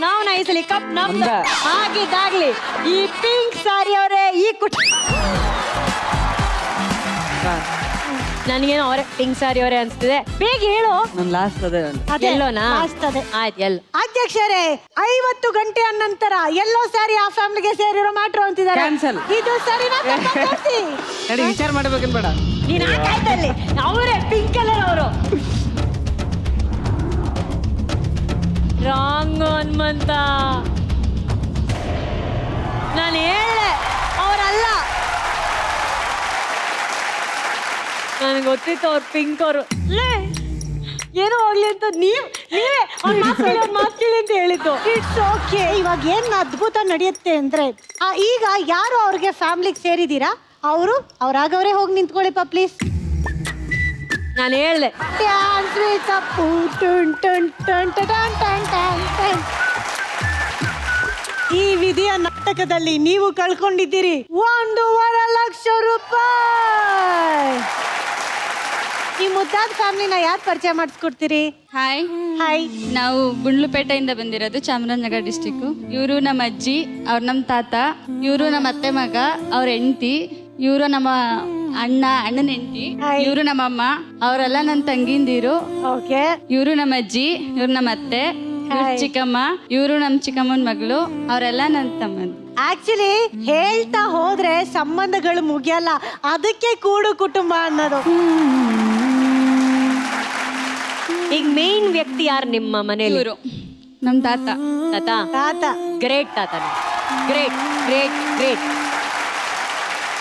ನಾವು ನೈಸಲಿ ಕಪ್ ನಮ್ದು ಆಗಿದ್ದಾಗ್ಲಿ. ಈ ಪಿಂಕ್ ಸಾರಿ ಅವರೇ, ಈ ನನಗೇನೋ ಅವರೇ ಪಿಂಕ್ ಸಾರಿ ಅವರೇ ಅನ್ಸ್ತಿದೆ. ಬೇಗ ಹೇಳು. ನನ್ ಲಾಸ್ಟ್ ಅದೇ. ಎಲ್ಲೋನಾ? ಆಯ್ತು, ಎಲ್ಲ. ಅಧ್ಯಕ್ಷರೇ, 50 ಗಂಟೆಯ ನಂತರ ಎಲ್ಲೋ ಸ್ಯಾರಿ ಆ ಫ್ಯಾಮಿಲಿಗೆ ಸೇರಿರೋ ಮ್ಯಾಟ್ರು ಅಂತಿದ್ದಾರೆ. Cancel. ಇದು ಸರಿನಾ ತಪ್ಪಾ ತೋರ್ಸಿ. ನಡಿ, ವಿಚಾರ ಮಾಡ್ಬೇಕೇನ್ ಬೇಡ. ನೀನ್ ಆಯ್ತಲ್ಲಿ ಅವರೇ ಪಿಂಕ್ ಕಲರ್ ಅವರು. ರಾಂಗ್ ಹನುಮಂತ, ನಾನು ಹೇಳೆ ಅವರಲ್ಲ. ನನಗೆ ಗೊತ್ತಿತ್ತು ಅವ್ರು ಪಿಂಕ್ ಅವರು. ಏನೋ ಹೋಗ್ಲಿ ಅಂತ ನೀವೇ ಅವ್ರ ಮಾತು ಅಂತ ಹೇಳಿದ್ದು. It's okay. ಇವಾಗ ಏನ್ ಅದ್ಭುತ ನಡೆಯುತ್ತೆ ಅಂದ್ರೆ, ಈಗ ಯಾರು ಅವ್ರಿಗೆ ಫ್ಯಾಮಿಲಿಗೆ ಸೇರಿದೀರಾ ಅವರು ಅವ್ರಾಗವ್ರೆ ಹೋಗಿ ನಿಂತ್ಕೊಳ್ಳಿಪ್ಪ ಪ್ಲೀಸ್. ನಾನು ಹೇಳ್ದೆ ಡ್ಯಾನ್ಸ್ ವಿತ್ ಅಪ್ಪು ಟುನ್ ಟುನ್ ಟುನ್ ಟನ್ ಟನ್ ಟನ್ ಟನ್. ಈ ವಿಧಿಯ ನಾಟಕದಲ್ಲಿ ನೀವು ಕಳ್ಕೊಂಡಿದ್ದೀರಿ 1.5 ಲಕ್ಷ ರೂಪಾಯಿ. ಈ ಮುದ್ದಾದ ಫ್ಯಾಮಿಲಿನ ಯಾರು ಪರಿಚಯ ಮಾಡಿಸ್ಕೊಡ್ತೀರಿ? Hi hi. ನಾವು ಗುಂಡ್ಲುಪೇಟೆಯಿಂದ ಬಂದಿರೋದು, ಚಾಮರಾಜನಗರ ಡಿಸ್ಟಿಕ್ಕು. ಇವರು ನಮ್ಮ ಅಜ್ಜಿ, ಅವ್ರು ನಮ್ಮ ತಾತ. ಇವರು ನಮ್ಮ ಅತ್ತೆ ಮಗ, ಅವ್ರ ಹೆಂಡತಿ. ಇವರು ನಮ್ಮ ಅಣ್ಣನ ಹೆಂಡತಿ. ಇವರು ನಮ್ಮ ಅಮ್ಮ, ಅವರೆಲ್ಲ ನನ್ನ ತಂಗಿಂದಿರು. ಓಕೆ. ಇವರು ನಮ್ಮ ಅಜ್ಜಿ, ಇವ್ರು ನಮ್ಮ ಅತ್ತೆ, ಇವ್ರು ಚಿಕ್ಕಮ್ಮ, ಇವರು ನಮ್ಮ ಚಿಕ್ಕಮ್ಮನ ಮಗಳು, ಅವರೆಲ್ಲ ನನ್ನ ತಮ್ಮಂದು. ಆಕ್ಚುಲಿ ಹೇಳ್ತಾ ಹೋದ್ರೆ ಸಂಬಂಧಗಳು ಮುಗಿಯಲ್ಲ, ಅದಕ್ಕೆ ಕೂಡು ಕುಟುಂಬ ಅನ್ನೋದು. ಈಗ ಮೇನ್ ವ್ಯಕ್ತಿ ಯಾರು ನಿಮ್ಮ ಮನೆಯಲ್ಲಿ? ಇವರು ನಮ್ಮ ತಾತ. ತಾತ ತಾತ ಗ್ರೇಟ್. ತಾತ ಗ್ರೇಟ್ ಗ್ರೇಟ್ ಗ್ರೇಟ್.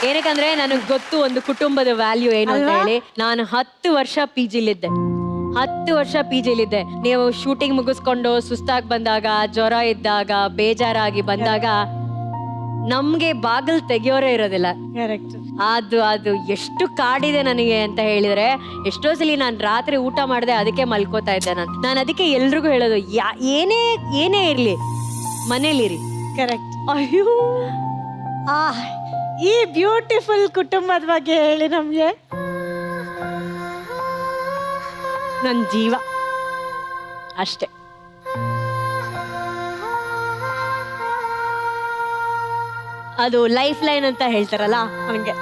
ಏನಕ್ಕಂದ್ರೆ ನನಗೆ ಗೊತ್ತು ಒಂದು ಕುಟುಂಬದ ವ್ಯಾಲ್ಯೂ ಏನು ಅಂತ ಹೇಳಿ. ನಾನು 10 ವರ್ಷ PGಲಿದ್ದೆ. 10 ವರ್ಷ PGಲಿದ್ದೆ. ನೀವು ಶೂಟಿಂಗ್ ಮುಗಿಸ್ಕೊಂಡು ಸುಸ್ತಾಗಿ ಬಂದಾಗ, ಜ್ವರ ಇದ್ದಾಗ, ಬೇಜಾರಾಗಿ ಬಂದಾಗ ನಮ್ಗೆ ಬಾಗಿಲು ತೆಗಿಯೋರೇ ಇರೋದಿಲ್ಲ. ಕರೆಕ್ಟ್. ಅದು ಎಷ್ಟು ಕಾಡಿದೆ ನನಗೆ ಅಂತ ಹೇಳಿದ್ರೆ, ಎಷ್ಟೋ ಸಲ ನಾನು ರಾತ್ರಿ ಊಟ ಮಾಡದೆ ಅದಕ್ಕೆ ಮಲ್ಕೋತಾ ಇದ್ದೆ. ನಾನು ಅದಕ್ಕೆ ಎಲ್ರಿಗೂ ಹೇಳೋದು, ಏನೇ ಇರ್ಲಿ ಮನೇಲಿರಿ. ಕರೆಕ್ಟ್. ಅಯ್ಯೋ, ಈ ಬ್ಯೂಟಿಫುಲ್ ಕುಟುಂಬದ ಬಗ್ಗೆ ಹೇಳಿ ನಮ್ಗೆ. ನನ್ನ ಜೀವ ಅಷ್ಟೇ. ಅದು ಲೈಫ್ ಲೈನ್ ಅಂತ ಹೇಳ್ತಾರಲ್ಲ ಹಂಗೆ.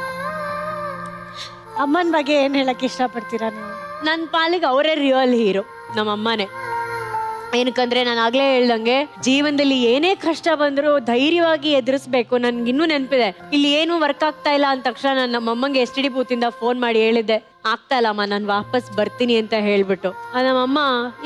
ಅಮ್ಮನ ಬಗ್ಗೆ ಏನ್ ಹೇಳಕ್ ಇಷ್ಟಪಡ್ತೀರಾ ನೀವು? ನನ್ನ ಪಾಲಿಗೆ ಅವರೇ ರಿಯಲ್ ಹೀರೋ, ನಮ್ಮ ಅಮ್ಮನೇ. ಏನಕ್ಕಂದ್ರೆ ನಾನು ಆಗ್ಲೇ ಹೇಳ್ದಂಗೆ, ಜೀವನದಲ್ಲಿ ಏನೇ ಕಷ್ಟ ಬಂದರೂ ಧೈರ್ಯವಾಗಿ ಎದುರಿಸ್ಬೇಕು. ನನ್ಗಿನ್ನೂ ನೆನಪಿದೆ, ಇಲ್ಲಿ ಏನು ವರ್ಕ್ ಆಗ್ತಾ ಇಲ್ಲ ಅಂದ ತಕ್ಷಣ ನಾನು ನಮ್ಮ ಅಮ್ಮಂಗೆ STD ಬೂತಿಂದ ಫೋನ್ ಮಾಡಿ ಹೇಳಿದ್ದೆ, ಆಗ್ತಾ ಇಲ್ಲಮ್ಮ, ನಾನು ವಾಪಸ್ ಬರ್ತೀನಿ ಅಂತ ಹೇಳ್ಬಿಟ್ಟು. ನಮ್ಮಮ್ಮ,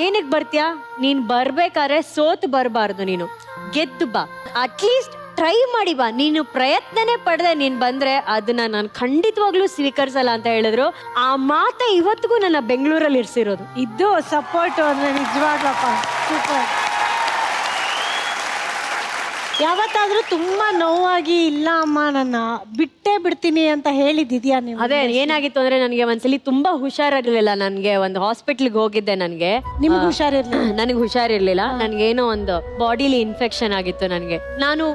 ಏನಕ್ಕೆ ಬರ್ತೀಯಾ? ನೀನ್ ಬರ್ಬೇಕಾದ್ರೆ ಸೋತು ಬರಬಾರ್ದು, ನೀನು ಗೆದ್ದು ಬಾ, ಅಟ್ಲೀಸ್ಟ್ ಟ್ರೈ ಮಾಡಿ ಬಾ, ನೀನು ಪ್ರಯತ್ನನೇ ಪಡೆದೆ ನೀನ್ ಬಂದ್ರೆ ಅದನ್ನ ನಾನು ಖಂಡಿತವಾಗ್ಲೂ ಸ್ವೀಕರಿಸಲ್ಲ ಅಂತ ಹೇಳಿದ್ರು. ಆ ಮಾತ ಇವತ್ತಿಗೂ ನನ್ನ ಬೆಂಗಳೂರಲ್ಲಿ ಇರಿಸಿರೋದು. ಇದು ಸಪೋರ್ಟ್ ಅಂದ್ರೆ ನಿಜವಾಗ್ಲಪ್ಪ, ಸೂಪರ್. ಯಾವತ್ತಾದ್ರೂ ತುಂಬಾ ನೋವಾಗಿ, ಇಲ್ಲ ಅಮ್ಮ ನನ್ನ ಬಿಟ್ಟೇ ಬಿಡ್ತೀನಿ ಅಂತ ಹೇಳಿದ್ಯಾ ನೀವು? ಅದೇ ಏನಾಗಿತ್ತು ಅಂದ್ರೆ, ನನಗೆ ಒಂದ್ಸಲಿ ತುಂಬಾ ಹುಷಾರಿರ್ಲಿಲ್ಲ. ನನ್ಗೆ ಒಂದು ಹಾಸ್ಪಿಟ್ಲ್ಗೆ ಹೋಗಿದ್ದೆ. ನಿಮ್ಗೆ ಹುಷಾರಿರ್ಲಿಲ್ಲ? ನನಗೆ ಹುಷಾರಿರ್ಲಿಲ್ಲ. ನನ್ಗೇನೋ ಒಂದು ಬಾಡಿಲಿ ಇನ್ಫೆಕ್ಷನ್ ಆಗಿತ್ತು. ನಾನು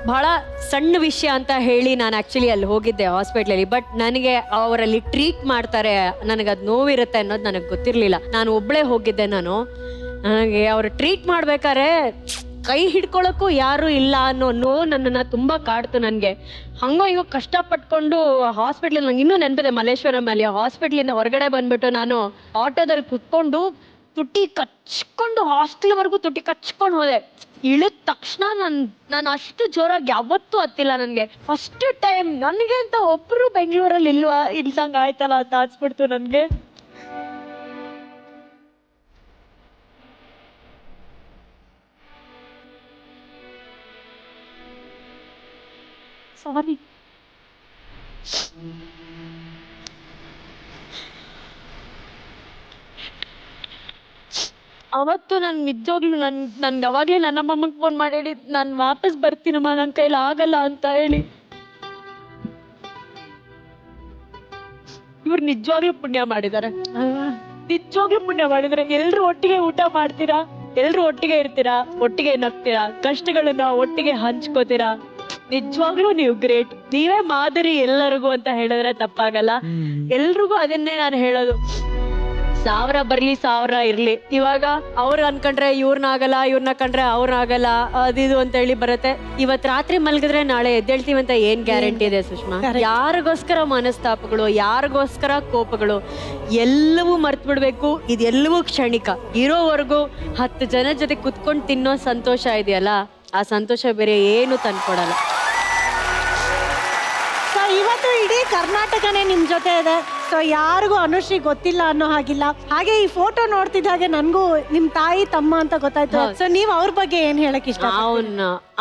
ಬಹಳ ಸಣ್ಣ ವಿಷಯ ಅಂತ ಹೇಳಿ ನಾನು ಆಕ್ಚುಲಿ ಅಲ್ಲಿ ಹೋಗಿದ್ದೆ ಹಾಸ್ಪಿಟ್ಲಲ್ಲಿ. ಬಟ್ ನನಗೆ ಅವರಲ್ಲಿ ಟ್ರೀಟ್ ಮಾಡ್ತಾರೆ, ನನಗದು ನೋವಿರುತ್ತೆ ಅನ್ನೋದು ನನಗೆ ಗೊತ್ತಿರ್ಲಿಲ್ಲ. ನಾನು ಒಬ್ಳೆ ಹೋಗಿದ್ದೆ. ನನಗೆ ಅವ್ರು ಟ್ರೀಟ್ ಮಾಡ್ಬೇಕಾದ್ರೆ ಕೈ ಹಿಡ್ಕೊಳಕ್ಕೂ ಯಾರು ಇಲ್ಲ ಅನ್ನೋ ನೋವು ನನ್ನನ್ನ ತುಂಬಾ ಕಾಡ್ತು. ನನಗೆ ಹಂಗೋ ಕಷ್ಟಪಟ್ಕೊಂಡು ಹಾಸ್ಪಿಟ್ಲ್, ನಂಗೆ ಇನ್ನೂ ನೆನಪಿದೆ, ಮಲ್ಲೇಶ್ವರಮಲ್ಲಿ ಹಾಸ್ಪಿಟ್ಲಿಂದ ಹೊರಗಡೆ ಬಂದ್ಬಿಟ್ಟು ನಾನು ಆಟೋದಲ್ಲಿ ಕುತ್ಕೊಂಡು ತುಟಿ ಕಚ್ಕೊಂಡು ಹಾಸ್ಟೆಲ್ವರೆಗೂ ತುಟಿ ಕಚ್ಕೊಂಡು ಹೋದೆ. ಇಳಿದ ತಕ್ಷಣ ನಾನು ಅಷ್ಟು ಜೋರಾಗಿ ಯಾವತ್ತೂ ಹತ್ತಿಲ್ಲ. ನನಗೆ ಫಸ್ಟ್ ಟೈಮ್ ನನಗೆ ಅಂತ ಒಬ್ರು ಬೆಂಗಳೂರಲ್ಲಿ ಇಲ್ದಂಗ ಆಯ್ತಲ್ಲ ಅಂತ ಅನ್ಸ್ಬಿಡ್ತು ನನಗೆ. ಸಾರಿ. ಅವತ್ತು ನಾನು ನಿಜವಾಗ್ಲೂ ನನ್ಗೆ ಅವಾಗಲೇ ನನ್ನ ಅಮ್ಮಂಗೆ ಫೋನ್ ಮಾಡಿ ಹೇಳಿ, ನಾನು ವಾಪಸ್ ಬರ್ತೀನಮ್ಮ, ನನ್ನ ಕೈಲಿ ಆಗಲ್ಲ ಅಂತ ಹೇಳಿ. ಇವ್ರು ನಿಜವಾಗ್ಲೂ ಪುಣ್ಯ ಮಾಡಿದ್ದಾರೆ, ನಿಜವಾಗ್ಲೂ ಪುಣ್ಯ ಮಾಡಿದ್ರೆ. ಎಲ್ರು ಒಟ್ಟಿಗೆ ಊಟ ಮಾಡ್ತೀರಾ, ಎಲ್ರು ಒಟ್ಟಿಗೆ ಇರ್ತೀರಾ, ಒಟ್ಟಿಗೆ ನಗ್ತೀರಾ, ಕಷ್ಟಗಳನ್ನ ಒಟ್ಟಿಗೆ ಹಂಚ್ಕೋತೀರಾ. ನಿಜವಾಗ್ಲೂ ನೀವು ಗ್ರೇಟ್, ನೀವೇ ಮಾದರಿ ಎಲ್ಲರಿಗೂ ಅಂತ ಹೇಳಿದ್ರೆ ತಪ್ಪಾಗಲ್ಲ. ಎಲ್ರಿಗೂ ಅದನ್ನೇ ನಾನು ಹೇಳೋದು. 1000 ಬರ್ಲಿ 1000 ಇರ್ಲಿ, ಇವಾಗ ಅವ್ರು ಅನ್ಕೊಂಡ್ರೆ ಇವ್ರನ್ನಾಗಲ್ಲ, ಇವ್ರನ್ನ ಕಂಡ್ರೆ ಅವ್ರನ್ನಾಗಲ್ಲ, ಅದಿದು ಅಂತ ಹೇಳಿ ಬರುತ್ತೆ. ಇವತ್ ರಾತ್ರಿ ಮಲ್ಗಿದ್ರೆ ನಾಳೆ ಎದ್ದೇಳ್ತೀವಿ ಅಂತ ಏನ್ ಗ್ಯಾರಂಟಿ ಇದೆ ಸುಷ್ಮಾ? ಯಾರಿಗೋಸ್ಕರ ಮನಸ್ತಾಪಗಳು, ಯಾರಿಗೋಸ್ಕರ ಕೋಪಗಳು, ಎಲ್ಲವೂ ಮರ್ತ್ ಬಿಡ್ಬೇಕು. ಇದೆಲ್ಲವೂ ಕ್ಷಣಿಕ. ಇರೋವರೆಗೂ 10 ಜನ ಜೊತೆ ಕುತ್ಕೊಂಡು ತಿನ್ನೋ ಸಂತೋಷ ಇದೆಯಲ್ಲ, ಆ ಸಂತೋಷ ಬೇರೆ ಏನು ತಂದ್ಕೊಡಲ್ಲ. ಇವತ್ತು ಇಡೀ ಕರ್ನಾಟಕನೇ ನಿಮ್ ಜೊತೆ ಇದೆ. ಸೊ ಯಾರಿಗೂ ಅನುಶ್ರೀ ಗೊತ್ತಿಲ್ಲ ಅನ್ನೋ ಹಾಗಿಲ್ಲ. ಹಾಗೆ ಈ ಫೋಟೋ ನೋಡ್ತಿದ್ದಾಗೆ ನನ್ಗೂ ನಿಮ್ ತಾಯಿ ತಮ್ಮ ಅಂತ ಗೊತ್ತಾಯ್ತು. ಸೊ ನೀವ್ ಅವ್ರ ಬಗ್ಗೆ ಏನ್ ಹೇಳಕ್ ಇಷ್ಟ?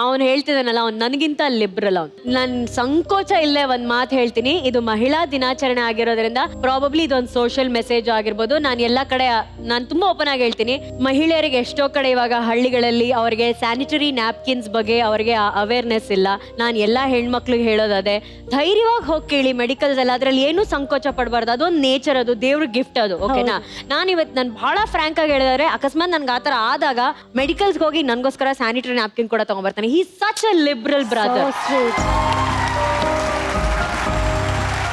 ಅವ್ನು ಹೇಳ್ತಿದ್ದಾನಲ್ಲ, ಅವ್ನು ನನಗಿಂತ ಲಿಬ್ರಲ್. ನನ್ ಸಂಕೋಚ ಇಲ್ಲೇ ಒಂದ್ ಮಾತು ಹೇಳ್ತೀನಿ. ಇದು ಮಹಿಳಾ ದಿನಾಚರಣೆ ಆಗಿರೋದ್ರಿಂದ ಪ್ರಾಬಬ್ಲಿ ಇದೊಂದು ಸೋಷಿಯಲ್ ಮೆಸೇಜ್ ಆಗಿರ್ಬೋದು. ನಾನು ಎಲ್ಲಾ ಕಡೆ ನಾನು ತುಂಬಾ ಓಪನ್ ಆಗಿ ಹೇಳ್ತೀನಿ, ಮಹಿಳೆಯರಿಗೆ ಎಷ್ಟೋ ಕಡೆ ಇವಾಗ ಹಳ್ಳಿಗಳಲ್ಲಿ ಅವ್ರಿಗೆ ಸ್ಯಾನಿಟರಿ ನ್ಯಾಪ್ಕಿನ್ಸ್ ಬಗ್ಗೆ ಅವ್ರಿಗೆ ಅವೇರ್ನೆಸ್ ಇಲ್ಲ. ನಾನು ಎಲ್ಲಾ ಹೆಣ್ಮಕ್ಳಿಗೆ ಹೇಳೋದದೇ, ಧೈರ್ಯವಾಗಿ ಹೋಗಿ ಕೇಳಿ ಮೆಡಿಕಲ್ಸ್ ಎಲ್ಲ, ಅದ್ರಲ್ಲಿ ಏನು ಸಂಕೋಚ ಪಡ್ಬಾರ್ದು. ಅದೊಂದು ನೇಚರ್, ಅದು ದೇವ್ರ ಗಿಫ್ಟ್ ಅದು. ಓಕೆನಾ? ನಾನು ಬಹಳ ಫ್ರಾಂಕ್ ಆಗಿ ಹೇಳಿದ್ರೆ, ಅಕಸ್ಮಾತ್ ನನ್ಗೆ ಆತರ ಆದಾಗ ಮೆಡಿಕಲ್ಸ್ ಹೋಗಿ ನನ್ಗೋಸ್ಕರ ಸ್ಯಾನಿಟರಿ ನ್ಯಾಪ್ಕಿನ್ ಕೂಡ ತಗೊಂಡ್ಬರ್ತಾನೆ. He is such a liberal brother. So sweet.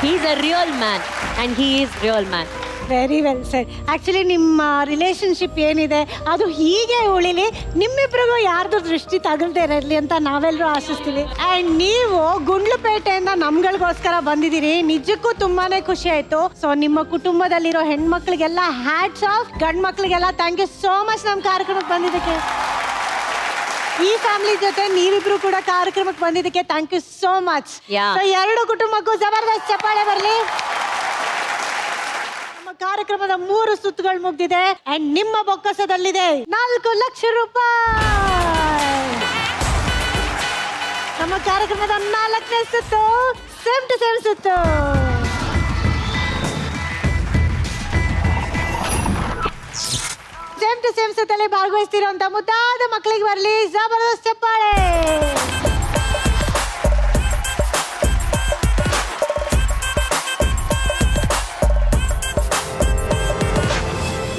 He is a real man and he is real man. Very well shed. Actually ನಿಮ್ಮ ರಿಲೇಶನ್ಶಿಪ್ ಏನಿದೆ ಅದು ಹೀಗೆ ಉಳಿಲಿ, ನಿಮ್ಮಿಬ್ರಿಗೂ ಯಾರ್ದು ದೃಷ್ಟಿ ತಗಲ್ದೇ ಇರಲಿ ಅಂತ ನಾವೆಲ್ಲರೂ ಆಶಿಸ್ತೀವಿ. ಆ್ಯಂಡ್ ನೀವು ಗುಂಡ್ಲುಪೇಟೆಯಿಂದ ನಮ್ಗಳಿಗೋಸ್ಕರ ಬಂದಿದ್ದೀರಿ, ನಿಜಕ್ಕೂ ತುಂಬಾನೇ ಖುಷಿ ಆಯ್ತು. ಸೊ ನಿಮ್ಮ ಕುಟುಂಬದಲ್ಲಿರೋ ಹೆಣ್ಮಕ್ಳಿಗೆಲ್ಲ ಹ್ಯಾಟ್ಸ್ ಆಫ್, ಗಂಡ್ ಮಕ್ಳಿಗೆಲ್ಲ ಥ್ಯಾಂಕ್ ಯು ಸೋ ಮಚ್ ನಮ್ಮ ಕಾರ್ಯಕ್ರಮಕ್ಕೆ ಬಂದಿದ್ದಕ್ಕೆ. ಈ ಫ್ಯಾಮಿಲಿ ಜೊತೆ ನೀವಿಬ್ರು ಕೂಡ ಕಾರ್ಯಕ್ರಮಕ್ಕೆ ಬಂದಿದ್ದಕ್ಕೆ thank you so much. So ಎರಡು ಕುಟುಂಬಕ್ಕೂ ಜಬರ್ದಸ್ತ್ ಚಪ್ಪಾಳೆ ಬರಲಿ. ಕಾರ್ಯಕ್ರಮದ 3 ಸುತ್ತುಗಳು ಮುಗ್ದಿದೆ ಅಂಡ್ ನಿಮ್ಮ ಬೊಕ್ಕಸದಲ್ಲಿದೆ 4 ಲಕ್ಷ ರೂಪಾಯಿ. ನಮ್ಮ ಕಾರ್ಯಕ್ರಮದ 4ನೇ ಸುತ್ತು ಸೇಮ್ ಟು ಸೇಮ್ ಸುತ್ತು. ಸೇಮ್ ಟು ಸೇಮ್ ಸುತ್ತಲ್ಲಿ ಭಾಗವಹಿಸ್ತಿರೋಂತ ಮುದ್ದಾದ ಮಕ್ಕಳಿಗೆ ಬರಲಿ ಜಬರ್ದಸ್ತ್ ಚಪ್ಪಾಳೆ.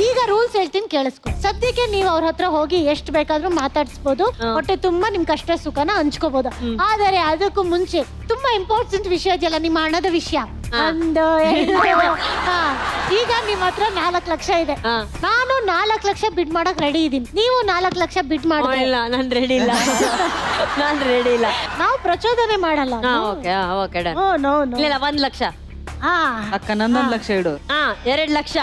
ಈಗ ರೂಲ್ಸ್ ಹೇಳ್ತೀನಿ ಕೇಳಿಸ್ಕೊ. ಸದ್ಯಕ್ಕೆ ನೀವು ಅವ್ರ ಹತ್ರ ಹೋಗಿ ಎಷ್ಟು ಬೇಕಾದ್ರೂ ಮಾತಾಡಿಸ್ಬೋದು, ಹೊಟ್ಟೆ ತುಂಬಾ ನಿಮ್ ಕಷ್ಟ ಸುಖನ ಹಂಚ್ಕೋಬಹುದು. ಆದರೆ ಅದಕ್ಕೂ ಮುಂಚೆ ತುಂಬಾ ಇಂಪಾರ್ಟೆಂಟ್ ವಿಷಯ ಇದೆಯಲ್ಲ, ನಿಮ್ಮ ಹಣದ ವಿಷಯ. ಒಂದು ಈಗ ನಿಮ್ ಹತ್ರ 4 ಲಕ್ಷ ಇದೆ. ನಾನು 4 ಲಕ್ಷ ಬಿಡ್ ಮಾಡಕ್ ರೆಡಿ ಇದೀನಿ. ನೀವು 4 ಲಕ್ಷ ಬಿಡ್ ಮಾಡಿ. ಇಲ್ಲ ನಾನು ರೆಡಿ ಇಲ್ಲ. ನಾನು ರೆಡಿ ಇಲ್ಲ. ನಾವು ಪ್ರಚೋದನೆ ಮಾಡಲ್ಲ. Okay okay done. ಇಲ್ಲ 1 ಲಕ್ಷ. ಅಕ್ಕ ನಂದೊಂದ್ ಲಕ್ಷ ಇಡು. 2 ಲಕ್ಷ.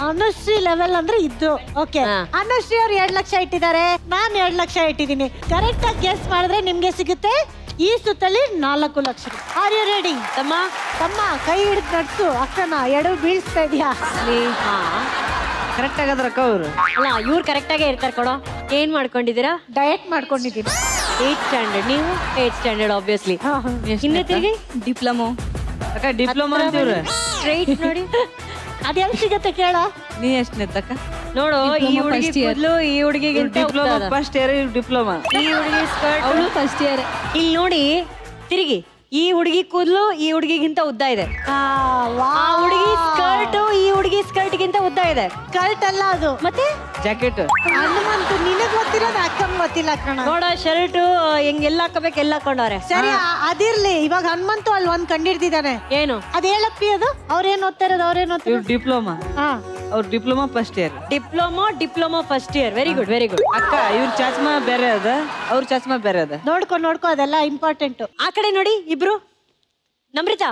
ಅನುಶ್ರೀ ಲೆವೆಲ್ ಅಂದ್ರೆ ಇದ್ದು. ಓಕೆ, ಅನುಶ್ರೀ ಅವ್ರು 2 ಲಕ್ಷ ಇಟ್ಟಿದ್ದಾರೆ, ನಾನ್ 2 ಲಕ್ಷ ಇಟ್ಟಿದ್ದೀನಿ. ಕರೆಕ್ಟ್ ಆಗಿ ಗೆಸ್ ಮಾಡಿದ್ರೆ ನಿಮ್ಗೆ ಸಿಗುತ್ತೆ ಈ ಸುತ್ತಲ್ಲಿ 4 ಲಕ್ಷ. Are you ready? ತಮ್ಮ ಕೈ ಹಿಡಿದು ನಡ್ಸು. ಅಕ್ಕನ ಎಡವು ಬೀಳ್ಸ್ತಾ ಇದೀಯಾ? ಕರೆಕ್ಟ್ ಆಗದ್ರಕ್ಕ ಅವ್ರು. ಅಲ್ಲ ಇವ್ರು ಕರೆಕ್ಟ್ ಆಗೇ ಇರ್ತಾರೆ ಕೊಡೋ. ಏನ್ ಮಾಡ್ಕೊಂಡಿದ್ದೀರಾ? ಡಯಟ್ ಮಾಡ್ಕೊಂಡಿದ್ದೀನಿ. 8th standard. ನೀವು 8th ಸ್ಟ್ಯಾಂಡರ್ಡ್ ಆಬ್ವಿಯಸ್ಲಿ. ಹಿಂದೆ ತಿರುಗಿ ಡಿಪ್ಲೊಮೊ. ಅಕ್ಕ ಡಿಪ್ಲೊಮಾ ಅಂತೀವ್ರೆ. ಸ್ಟ್ರೈಟ್ ನೋಡಿ. ಅದೆಲ್ಲ ಸಿಗತ್ತೆ ಕೇಳ. ನೀ ಎಷ್ಟನೇತ್ತಕ್ಕ? ನೋಡು, ಈ ಹುಡುಗಿ ಕೂದಲು ಈ ಹುಡುಗಿಗಿಂತ ಡಿಪ್ಲೊಮಾ ಫಸ್ಟ್ ಇಯರ್, ಡಿಪ್ಲೊಮಾ. ಈ ಹುಡುಗಿ ಸ್ಕರ್ಟ್ ಅವಳು ಫಸ್ಟ್ ಇಯರ್. ಇಲ್ಲಿ ನೋಡಿ ತಿರುಗಿ. ಈ ಹುಡುಗಿ ಕೂದಲು ಈ ಹುಡುಗಿಗಿಂತ ಉದ್ದ ಇದೆ. ಆ ಹುಡುಗಿ ಸ್ಕರ್ಟ್ ಈ ಹುಡುಗಿ ಸ್ಕರ್ಟ್ ಗಿಂತ ಉದ್ದ ಇದೆ. ಕರೆಕ್ಟ್ ಅಲ್ಲ ಅದು. ಮತ್ತೆ ಜಾಕೆಟ್. ಹನುಮಂತು ನಿನಗ್ ಗೊತ್ತಿರೋದು ಅಕ್ಕಂಗ್ ಗೊತ್ತಿಲ್ಲ ಕಣ. ನೋಡ ಶರ್ಟ್ ಹೆಂಗೆಲ್ಲ ಹಾಕಬೇಕು ಎಲ್ಲ ಹಾಕೊಂಡವ್ರೆ. ಸರಿ, ಅದಿರ್ಲಿ. ಇವಾಗ ಹನುಮಂತು ಅಲ್ಲಿ ಒಂದ್ ಕಂಡಿಡ್ದಿದ್ದಾನೆ. ಏನು ಅದ್ ಹೇಳಪ್ಪಿ. ಅದು ಅವ್ರೇನ್ ಓದ್ತಾ ಇರೋದು? ಅವ್ರೇನ್ ಓದ್ತಾ ಇವ್ರು ಡಿಪ್ಲೊಮಾ. ಅವ್ರು diploma first year. Diploma first year. Very good very good. ಅಕ್ಕ ಇವ್ರ ಚಸ್ಮಾ ಬೇರೆ ಅದ, ಅವ್ರ ಚಸ್ಮಾ ಬೇರೆ ಅದ. ನೋಡ್ಕೊ ಅದೆಲ್ಲ ಇಂಪಾರ್ಟೆಂಟ್. ಆ ಕಡೆ ನೋಡಿ ಇಬ್ರು. ನಮ್ರತಾ,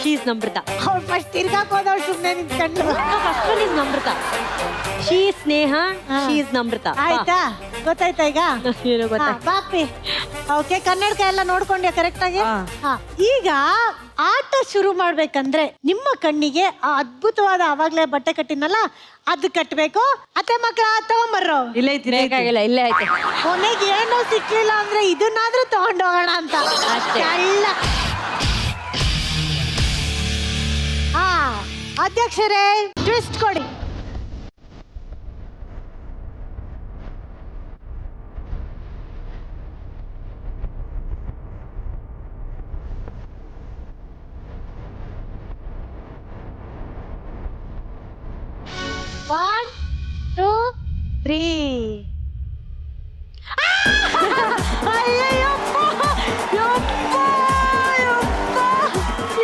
ಶೀಸ್ ನಮ್ರತಾ. ಅವ್ರು ಫಸ್ಟ್ ತಿರ್ಗಾಕ್ ಹೋದವ್ರು ಸುಮ್ನೆ ನಿಂತ್ಕೊಂಡ್ರು. First one is Namrata. She Sneha, she is Namrata. ಆಯ್ತಾ? ಗೊತ್ತಾಯ್ತಾ ಈಗ? ಏನೋ ಗೊತ್ತಾ? ಬಾಪಿ. ಓಕೆ, ಕನ್ನಡಕ ಎಲ್ಲ ನೋಡ್ಕೊಂಡ್ಯಾ ಕರೆಕ್ಟ್ ಆಗಿ? ಈಗ ಆಟ ಶುರು ಮಾಡ್ಬೇಕಂದ್ರೆ ನಿಮ್ಮ ಕಣ್ಣಿಗೆ ಆ ಅದ್ಭುತವಾದ ಅವಾಗ್ಲೇ ಬಟ್ಟೆ ಕಟ್ಟಿನಲ್ಲ ಅದು ಕಟ್ಬೇಕು. ಅತ್ತೆ ಮಕ್ಕಳ ತಗೊಂಬರ್ರೋ. ಇಲ್ಲ ಐತಿ ಬೇಕಾಗಿಲ್ಲ, ಇಲ್ಲೇ ಆಯ್ತು. ಕೊನೆಗೆ ಏನೋ ಸಿಕ್ಲಿಲ್ಲ ಅಂದ್ರೆ ಇದನ್ನಾದ್ರೂ ತಗೊಂಡೋಗೋಣ ಅಂತ. ಎಲ್ಲ ಅಧ್ಯಕ್ಷರೇ ಟ್ವಿಸ್ಟ್ ಕೊಡಿ. One, 2, 3.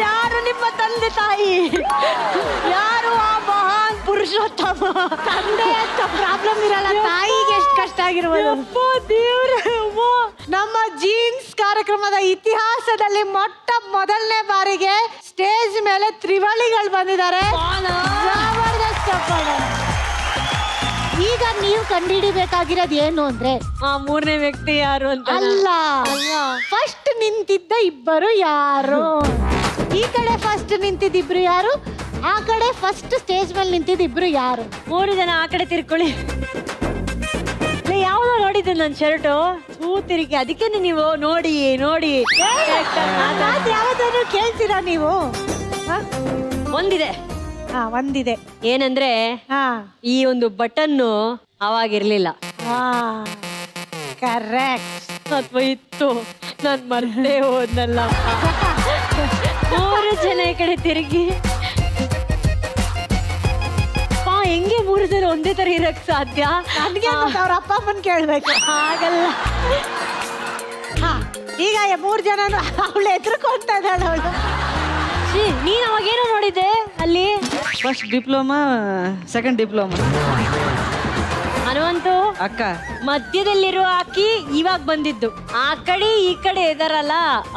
ಯಾರು ನಿಮ್ಮ ತಂದೆ ತಾಯಿ? ಯಾರು ಆ ಮಹಾನ್ ಪುರುಷೋತ್ತಮ? ತಂದೆ ಅಂತ ಪ್ರಾಬ್ಲಮ್ ಇರಲ್ಲ, ತಾಯಿಗೆ ಎಷ್ಟು ಕಷ್ಟ ಆಗಿರ್ಬೋದು. ನಮ್ಮ ಜೀನ್ಸ್ ಕಾರ್ಯಕ್ರಮದ ಇತಿಹಾಸದಲ್ಲಿ ಮೊಟ್ಟ ಮೊದಲನೇ ಬಾರಿಗೆ ಸ್ಟೇಜ್ ಮೇಲೆ ತ್ರಿವಳಿಗಳು ಬಂದಿದ್ದಾರೆ. ಜಬರ್ದಸ್ತ್ ಚಪ್ಪಾಳೆ. ಈಗ ನೀವು ಕಂಡುಹಿಡಿಬೇಕಾಗಿರೋದು ಏನು ಅಂದ್ರೆ ಮೂರನೇ ವ್ಯಕ್ತಿ ಯಾರು ಅಂತ ಅಲ್ಲ, ಫಸ್ಟ್ ನಿಂತಿದ್ದ ಇಬ್ಬರು ಯಾರು? ಈ ಕಡೆ ಫಸ್ಟ್ ನಿಂತಿದ್ದಿಬ್ರು ಯಾರು? ಆ ಕಡೆ ಫಸ್ಟ್ ಸ್ಟೇಜ್ ಮೇಲೆ ನಿಂತಿದ್ದಿಬ್ರು ಯಾರು? 3 ಜನ ಆ ಕಡೆ ತಿರ್ಕೊಳ್ಳಿ. ಯಾವ್ದೋ ನೋಡಿದ್ದು ನನ್ನ ಶರ್ಟು ತಿರುಗಿ. ಅದಕ್ಕೆ ನೀವು ನೋಡಿ ಯಾವ್ದಾದ್ರು ಕೇಳ್ತೀರಾ ನೀವು? ಒಂದಿದೆ. ಒಂದಿದೆ. ಏನಂದ್ರೆ ಈ ಒಂದು ಬಟನ್ನು ಅವಾಗಿರ್ಲಿಲ್ಲ. ಕರೆಕ್ಟ್. ಅಥವಾ ಇತ್ತು, ನಾನ್ ಮರ್ತೇ ಹೋದ್ನಲ್ಲ. 3 ಜನ ಈ ಕಡೆ ತಿರುಗಿ. ಹೆಂಗೆ 3 ಜನ ಒಂದೇ ತರ ಇರಕ್ ಸಾಧ್ಯ? ನನ್ಗೆ ಅವ್ರ ಅಪ್ಪ ಅಮ್ಮನ್ ಕೇಳ್ಬೇಕು. ಆಗಲ್ಲ. ಈಗ 3 ಜನ ಅವಳು ಎದುರ್ಕೊಂತ ಇದ್ದಾಳೆ. ಅವಳು ನೀನ್ ಅವಾಗೇನೋ ನೋಡಿದ್ದೆ ಅಲ್ಲಿ? First diploma, second diploma. Hanumanthu ಅಕ್ಕ ಮಧ್ಯದಲ್ಲಿರುವ ಆಕಿ ಇವಾಗ ಬಂದಿದ್ದು. ಆ ಕಡೆ ಈ ಕಡೆ ಇದಾರಲ್ಲ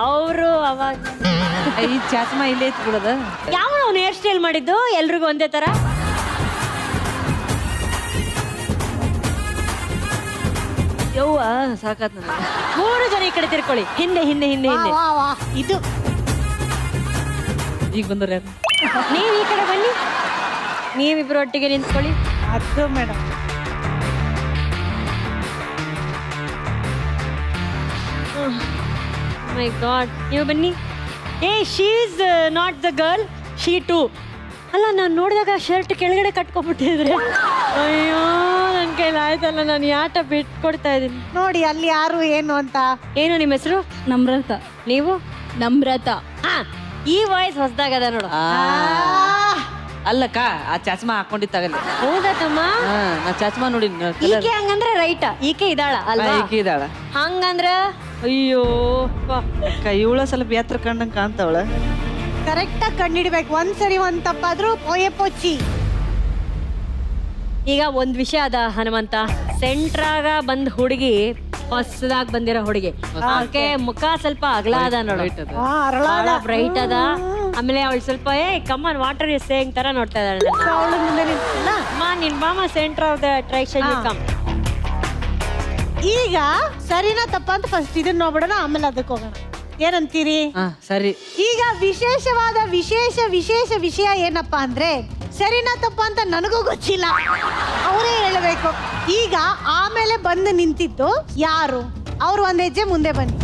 ಅವರು ಅವಾಗ. ಈ ಚಸ್ಮಾ ಇಲ್ಲೇ ಐತಿ ಬಿಡದ. ಯಾವ ಅವ್ನು ಹೇರ್ ಸ್ಟೈಲ್ ಮಾಡಿದ್ದು ಎಲ್ರಿಗೂ ಒಂದೇ ತರ? ಯವ್ವ ಸಾಕಾತ್ ನನಗೆ. 3 ಜನ ಈ ಕಡೆ ತಿರ್ಕೊಳ್ಳಿ. ಹಿಂದೆ ಹಿಂದೆ ಹಿಂದೆ ಹಿಂದೆ. ಇದು ಈಗ ಬಂದ್ರ ಯಾರು? ನೀವ್ ಈ ಕಡೆ ಬನ್ನಿ. ನೀವಿಬ್ರು ಒಟ್ಟಿಗೆ ನಿಂತ್ಕೊಳ್ಳಿ. ಅದು ಮೇಡಮ್. ಮೈ ಗಾಡ್, ನೀವು ಬನ್ನಿ. She is not the girl, she too. ಅಲ್ಲ, ನಾನು ನೋಡಿದಾಗ ಶರ್ಟ್ ಕೆಳಗಡೆ ಕಟ್ಕೊಬಿಟ್ಟಿದ್ರೆ ಅಯ್ಯೋ ನನ್ನ ಕೈಲಿ ಆಯ್ತಲ್ಲ, ನಾನು ಯಾಟ ಬಿಟ್ಕೊಡ್ತಾ ಇದ್ದೀನಿ. ನೋಡಿ ಅಲ್ಲಿ ಯಾರು ಏನು ಅಂತ. ಏನು ನಿಮ್ಮ ಹೆಸರು? ನಮ್ರತ. ನೀವು? ನಮ್ರತ. ಹಾ, ಈ ವಾಯ್ಸ್ ಹೊಸದಾಗದ ನೋಡು. ಅಲ್ಲಕ್ಕ, ಆ ಚಸ್ಮಾ ಹಾಕೊಂಡಿತ್ತಾಗಲ್ಲ. ಹೌದಾ ತಮ್ಮ? ನಾ ಚಸ್ಮಾ ನೋಡಿ ಈಕೆ ಹಂಗಂದ್ರೆ ರೈಟ್, ಈಕೆ ಇದಾಳ ಅಲ್ವಾ? ಈಕಿ ಇದ್ದಾಳ. ಹಂಗಂದ್ರ ಅಯ್ಯೋ ಅಕ್ಕ ಇವಳ ಸ್ವಲ್ಪ ಎತ್ತರ ಕಂಡಂಗ್ ಕಾಣ್ತಾವಳ. ಕರೆಕ್ಟಾಗಿ ಕಂಡಿಡ್ಬೇಕು. ಒಂದ್ಸರಿ ಒಂದ್ ತಪ್ಪಾದ್ರೂ ಪೋಯೆ ಪೋಚಿ. ಈಗ ಒಂದ್ ವಿಷಯ ಅದ ಹನುಮಂತ, ಸೆಂಟ್ರಾಗ ಬಂದ್ ಹುಡುಗಿ, ಹೊಸದಾಗ್ ಬಂದಿರೋ ಹುಡುಗಿ, ಆಕೆ ಮುಖ ಸ್ವಲ್ಪ ಅಗಲ ಅದ ನೋಡು, ಬ್ರೈಟ್ ಅದ. ಆಮೇಲೆ ಅವಳು ಸ್ವಲ್ಪ ಕಮ್ಮನ್ ವಾಟರ್ ಇಸ್ ಸೇಯಿಂಗ್ ತರ ನೋಡ್ತಾ ಇದ್ದಾಳೆ. ಅವಳು ಮುಂದೆ ನಿಂತಿಲ್ಲ. ನಿನ್ ಮಾಮ centre of the attraction you come. ಈಗ ಸರಿನಾ ತಪ್ಪ ಅಂತ ಫಸ್ಟ್ ಇದನ್ನ ನೋಡ್ಬಿಡೋಣ, ಆಮೇಲೆ ಅದಕ್ಕೆ ಹೋಗೋಣ. ಏನಂತೀರಿ? ಸರಿ. ಈಗ ವಿಶೇಷವಾದ ವಿಶೇಷ ವಿಷಯ ಏನಪ್ಪಾ ಅಂದ್ರೆ, ಸರಿನಾ ತಪ್ಪ ಅಂತ ನನಗೂ ಗೊತ್ತಿಲ್ಲ, ಅವರೇ ಹೇಳಬೇಕು. ಈಗ ಆಮೇಲೆ ಬಂದು ನಿಂತಿದ್ದು ಯಾರು? ಅವ್ರು ಒಂದ್ ಹೆಜ್ಜೆ ಮುಂದೆ ಬನ್ನಿ.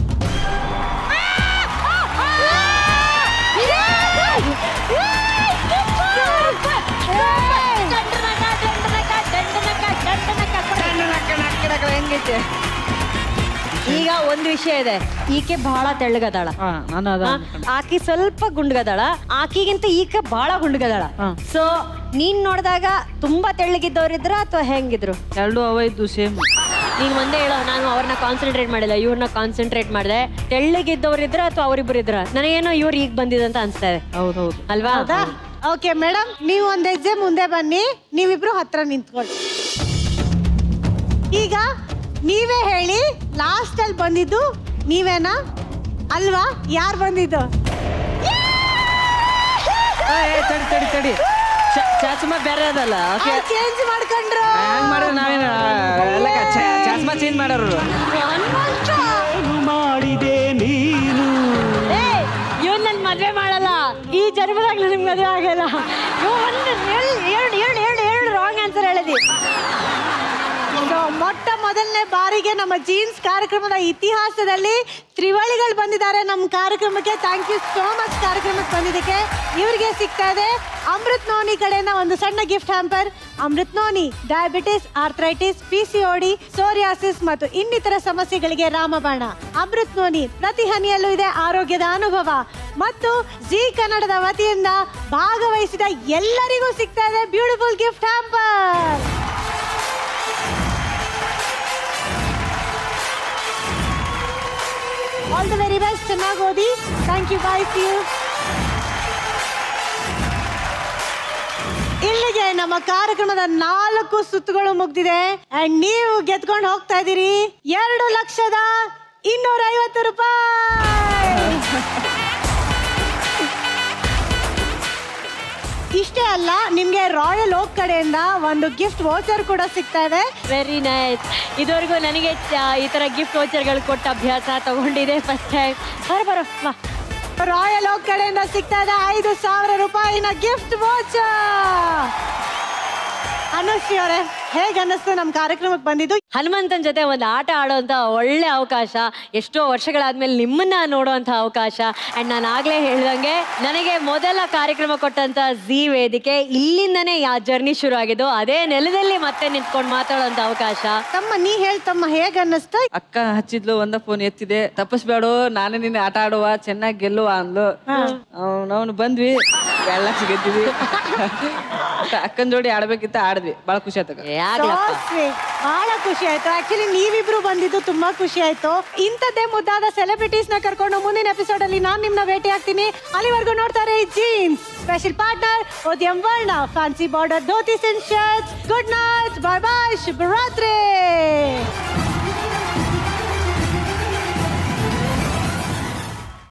ಈಗ ಒಂದ್ ವಿಷಯ ಇದೆ, ಈಕೆ ಬಹಳ ತೆಳ್ಳಗದಾಳ, ಆಕಿ ಸ್ವಲ್ಪ ಗುಂಡ್ಗದಾಳ, ಆಕಿಗಿಂತ ಈಕೆ ಬಹಳ ಗುಂಡ್ಗದಾಳ. ಸೊ ನೀನ್ ನೋಡಿದಾಗ ತುಂಬಾ ತೆಳ್ಳಗಿದ್ದವ್ರಿದ್ರ ಅಥವಾ ಹೆಂಗಿದ್ರು? ಎರಡು ಅವ ಇದ್ದು ಸೇಮ್. ನೀನ್ ಒಂದೇ ಹೇಳೋ, ನಾನು ಅವ್ರನ್ನ ಕಾನ್ಸಂಟ್ರೇಟ್ ಮಾಡಿಲ್ಲ, ಇವ್ರನ್ನ ಕಾನ್ಸಂಟ್ರೇಟ್ ಮಾಡಿದೆ. ತೆಳ್ಳಗಿದ್ದವ್ರಿದ್ರ ಅಥವಾ ಅವ್ರಿಬ್ರು ಇದ್ರ? ನನಗೇನೋ ಇವ್ರು ಈಗ ಬಂದಿದಂತ ಅನ್ಸ್ತಾ ಇದೆ. ಹೌದೌದು ಅಲ್ವಾ? ಓಕೆ ಮೇಡಮ್, ನೀವು ಒಂದ್ ಹೆಜ್ಜೆ ಮುಂದೆ ಬನ್ನಿ, ನೀವಿಬ್ರು ಹತ್ರ ನಿಂತ್ಕೊಳ್ಳಿ. ಈಗ ನೀವೇ ಹೇಳಿ, ಲಾಸ್ಟ್ ಅಲ್ಲಿ ಬಂದಿದ್ದು ನೀವೇನಾ ಅಲ್ವಾ? ಯಾರು ಬಂದಿದ್ದು? ತಡಿ ಚಸ್ಮಾ ಬೇರೆ ಅದಲ್ಲ. ಚೇಂಜ್ ಮಾಡ್ಕೊಂಡ್ರು. ಹ್ಯಾಂಗ್ ಮಾಡೋದು ನಾವೇನ? ಚಸ್ಮಾ ಚೇಂಜ್ ಮಾಡೋರು. ಮಾಡಿದೆ ನೀನು ಇವನ್ ನನ್ ಮದ್ವೆ ಮಾಡಲ್ಲ, ಈ ಜನ್ಮದಾಗ ನನಗ್ ಮದ್ವೆ ಆಗಲ್ಲ. ಎರಡು ರಾಂಗ್ ಆನ್ಸರ್ ಹೇಳಿದಿ. ಮೊಟ್ಟ ಮೊದಲನೇ ಬಾರಿಗೆ ನಮ್ಮ ಜೀನ್ಸ್ ಕಾರ್ಯಕ್ರಮದ ಇತಿಹಾಸದಲ್ಲಿ ತ್ರಿವಳಿಗಳು ಬಂದಿದ್ದಾರೆ ನಮ್ಮ ಕಾರ್ಯಕ್ರಮಕ್ಕೆ. ಥ್ಯಾಂಕ್ ಯು ಸೋ ಮಚ್ ಕಾರ್ಯಕ್ರಮಕ್ಕೆ ಬಂದಿದ್ದಕ್ಕೆ. ಇವರಿಗೆ ಸಿಗ್ತಾ ಇದೆ ಅಮೃತ್ ನೋನಿ ಕಡೆಯಿಂದ ಒಂದು ಸಣ್ಣ gift hamper. Amrit noni diabetes, arthritis, PCOD, psoriasis ಮತ್ತು ಇನ್ನಿತರ ಸಮಸ್ಯೆಗಳಿಗೆ ರಾಮಬಾಣ. ಅಮೃತ್ ನೋನಿ ಪ್ರತಿ ಹನಿಯಲ್ಲೂ ಇದೆ ಆರೋಗ್ಯದ ಅನುಭವ. ಮತ್ತು ಜಿ ಕನ್ನಡದ ವತಿಯಿಂದ ಭಾಗವಹಿಸಿದ ಎಲ್ಲರಿಗೂ ಸಿಗ್ತಾ ಇದೆ beautiful gift hamper. All the very best. ಚೆನ್ನಾಗಿ ಓದಿ. Thank you. Bye. See you. ಇಲ್ಲಿಗೆ ನಮ್ಮ ಕಾರ್ಯಕ್ರಮದ 4 ಸುತ್ತುಗಳು ಮುಗ್ದಿದೆ. ಅಂಡ್ ನೀವು ಗೆದ್ಕೊಂಡು ಹೋಗ್ತಾ ಇದ್ದೀರಿ 2,250,000 ರೂಪಾಯಿ. ಇಷ್ಟೇ ಅಲ್ಲ, ನಿಮ್ಗೆ ರಾಯಲ್ ಓಕ್ ಕಡೆಯಿಂದ ಒಂದು ಗಿಫ್ಟ್ ವೋಚರ್ ಕೂಡ ಸಿಗ್ತಾ ಇದೆ. Very nice. ಇದುವರೆಗೂ ನನಗೆ ಈ ತರ ಗಿಫ್ಟ್ ವೋಚರ್ಗಳು ಕೊಟ್ಟ ಅಭ್ಯಾಸ ತಗೊಂಡಿದೆ, ಫಸ್ಟ್ ಟೈಮ್. ಬರೋ ಬಾ. ರಾಯಲ್ ಓಕ್ ಕಡೆಯಿಂದ ಸಿಗ್ತಾ ಇದೆ 5,000 ರೂಪಾಯಿನ ಗಿಫ್ಟ್ ವೋಚರ್. ಅನುಶ್ರೀ ಅವರೇ, ಹೇಗೆ ಅನ್ನಿಸ್ತು ನಮ್ಮ ಕಾರ್ಯಕ್ರಮಕ್ಕೆ ಬಂದಿದ್ದು? ಹನುಮಂತನ ಜೊತೆ ಒಂದು ಆಟ ಆಡೋಂಥ ಒಳ್ಳೆ ಅವಕಾಶ, ಎಷ್ಟೋ ವರ್ಷಗಳಾದ್ಮೇಲೆ ನಿಮ್ಮನ್ನ ನೋಡುವಂಥ ಅವಕಾಶ. ಅಂಡ್ ನಾನು ಆಗ್ಲೇ ಹೇಳ್ದಂಗೆ, ನನಗೆ ಮೊದಲ ಕಾರ್ಯಕ್ರಮ ಕೊಟ್ಟಂತ ಜಿ ವೇದಿಕೆ, ಇಲ್ಲಿಂದನೇ ಯಾ ಜರ್ನಿ ಶುರು ಆಗಿದ್ದು. ಅದೇ ನೆಲದಲ್ಲಿ ಮತ್ತೆ ನಿಂತ್ಕೊಂಡು ಮಾತಾಡೋಂಥ ಅವಕಾಶ. ನೀ ಹೇಳ್ತಮ್ಮ, ಹೇಗೆ ಅನ್ನಿಸ್ತು? ಅಕ್ಕ ಹಚ್ಚಿದ್ಲು, ಒಂದ ಫೋನ್ ಎತ್ತಿದೆ, ತಪ್ಪಿಸ್ಬೇಡು, ನಾನೇ ನಿನ್ನೆ ಆಟ ಆಡುವ, ಚೆನ್ನಾಗಿ ಗೆಲ್ಲುವ ಅಂದ್ಲು. ನಾವು ಬಂದ್ವಿ, 2 ಲಕ್ಷ ಗೆದ್ದಿವಿ. ಅಕ್ಕನ ಜೋಡಿ ಆಡ್ಬೇಕಿತ್ತ, ಆಡಿದ್ವಿ. ಬಹಳ ಖುಷಿ ಆಯ್ತು. ಬಹಳ ಖುಷಿ ಆಯ್ತು. ಆಕ್ಚುಲಿ ನೀವಿಬ್ರು ಬಂದಿದ್ದು ತುಂಬಾ ಖುಷಿ ಆಯ್ತು. ಇಂಥದ್ದೇ ಮುದ್ದಾದ ಸೆಲೆಬ್ರಿಟೀಸ್ ನ ಕರ್ಕೊಂಡು ಮುಂದಿನ ಎಪಿಸೋಡ್ ಅಲ್ಲಿ ನಾನು ನಿಮ್ನ ಭೇಟಿ ಆಗ್ತೀನಿ. ಅಲ್ಲಿವರೆಗೂ ನೋಡ್ತಾರೆ jeans. Special partner Udyam Varna, fancy border dhotis and shirts. Good night, bye bye, ಶುಭರಾತ್ರಿ.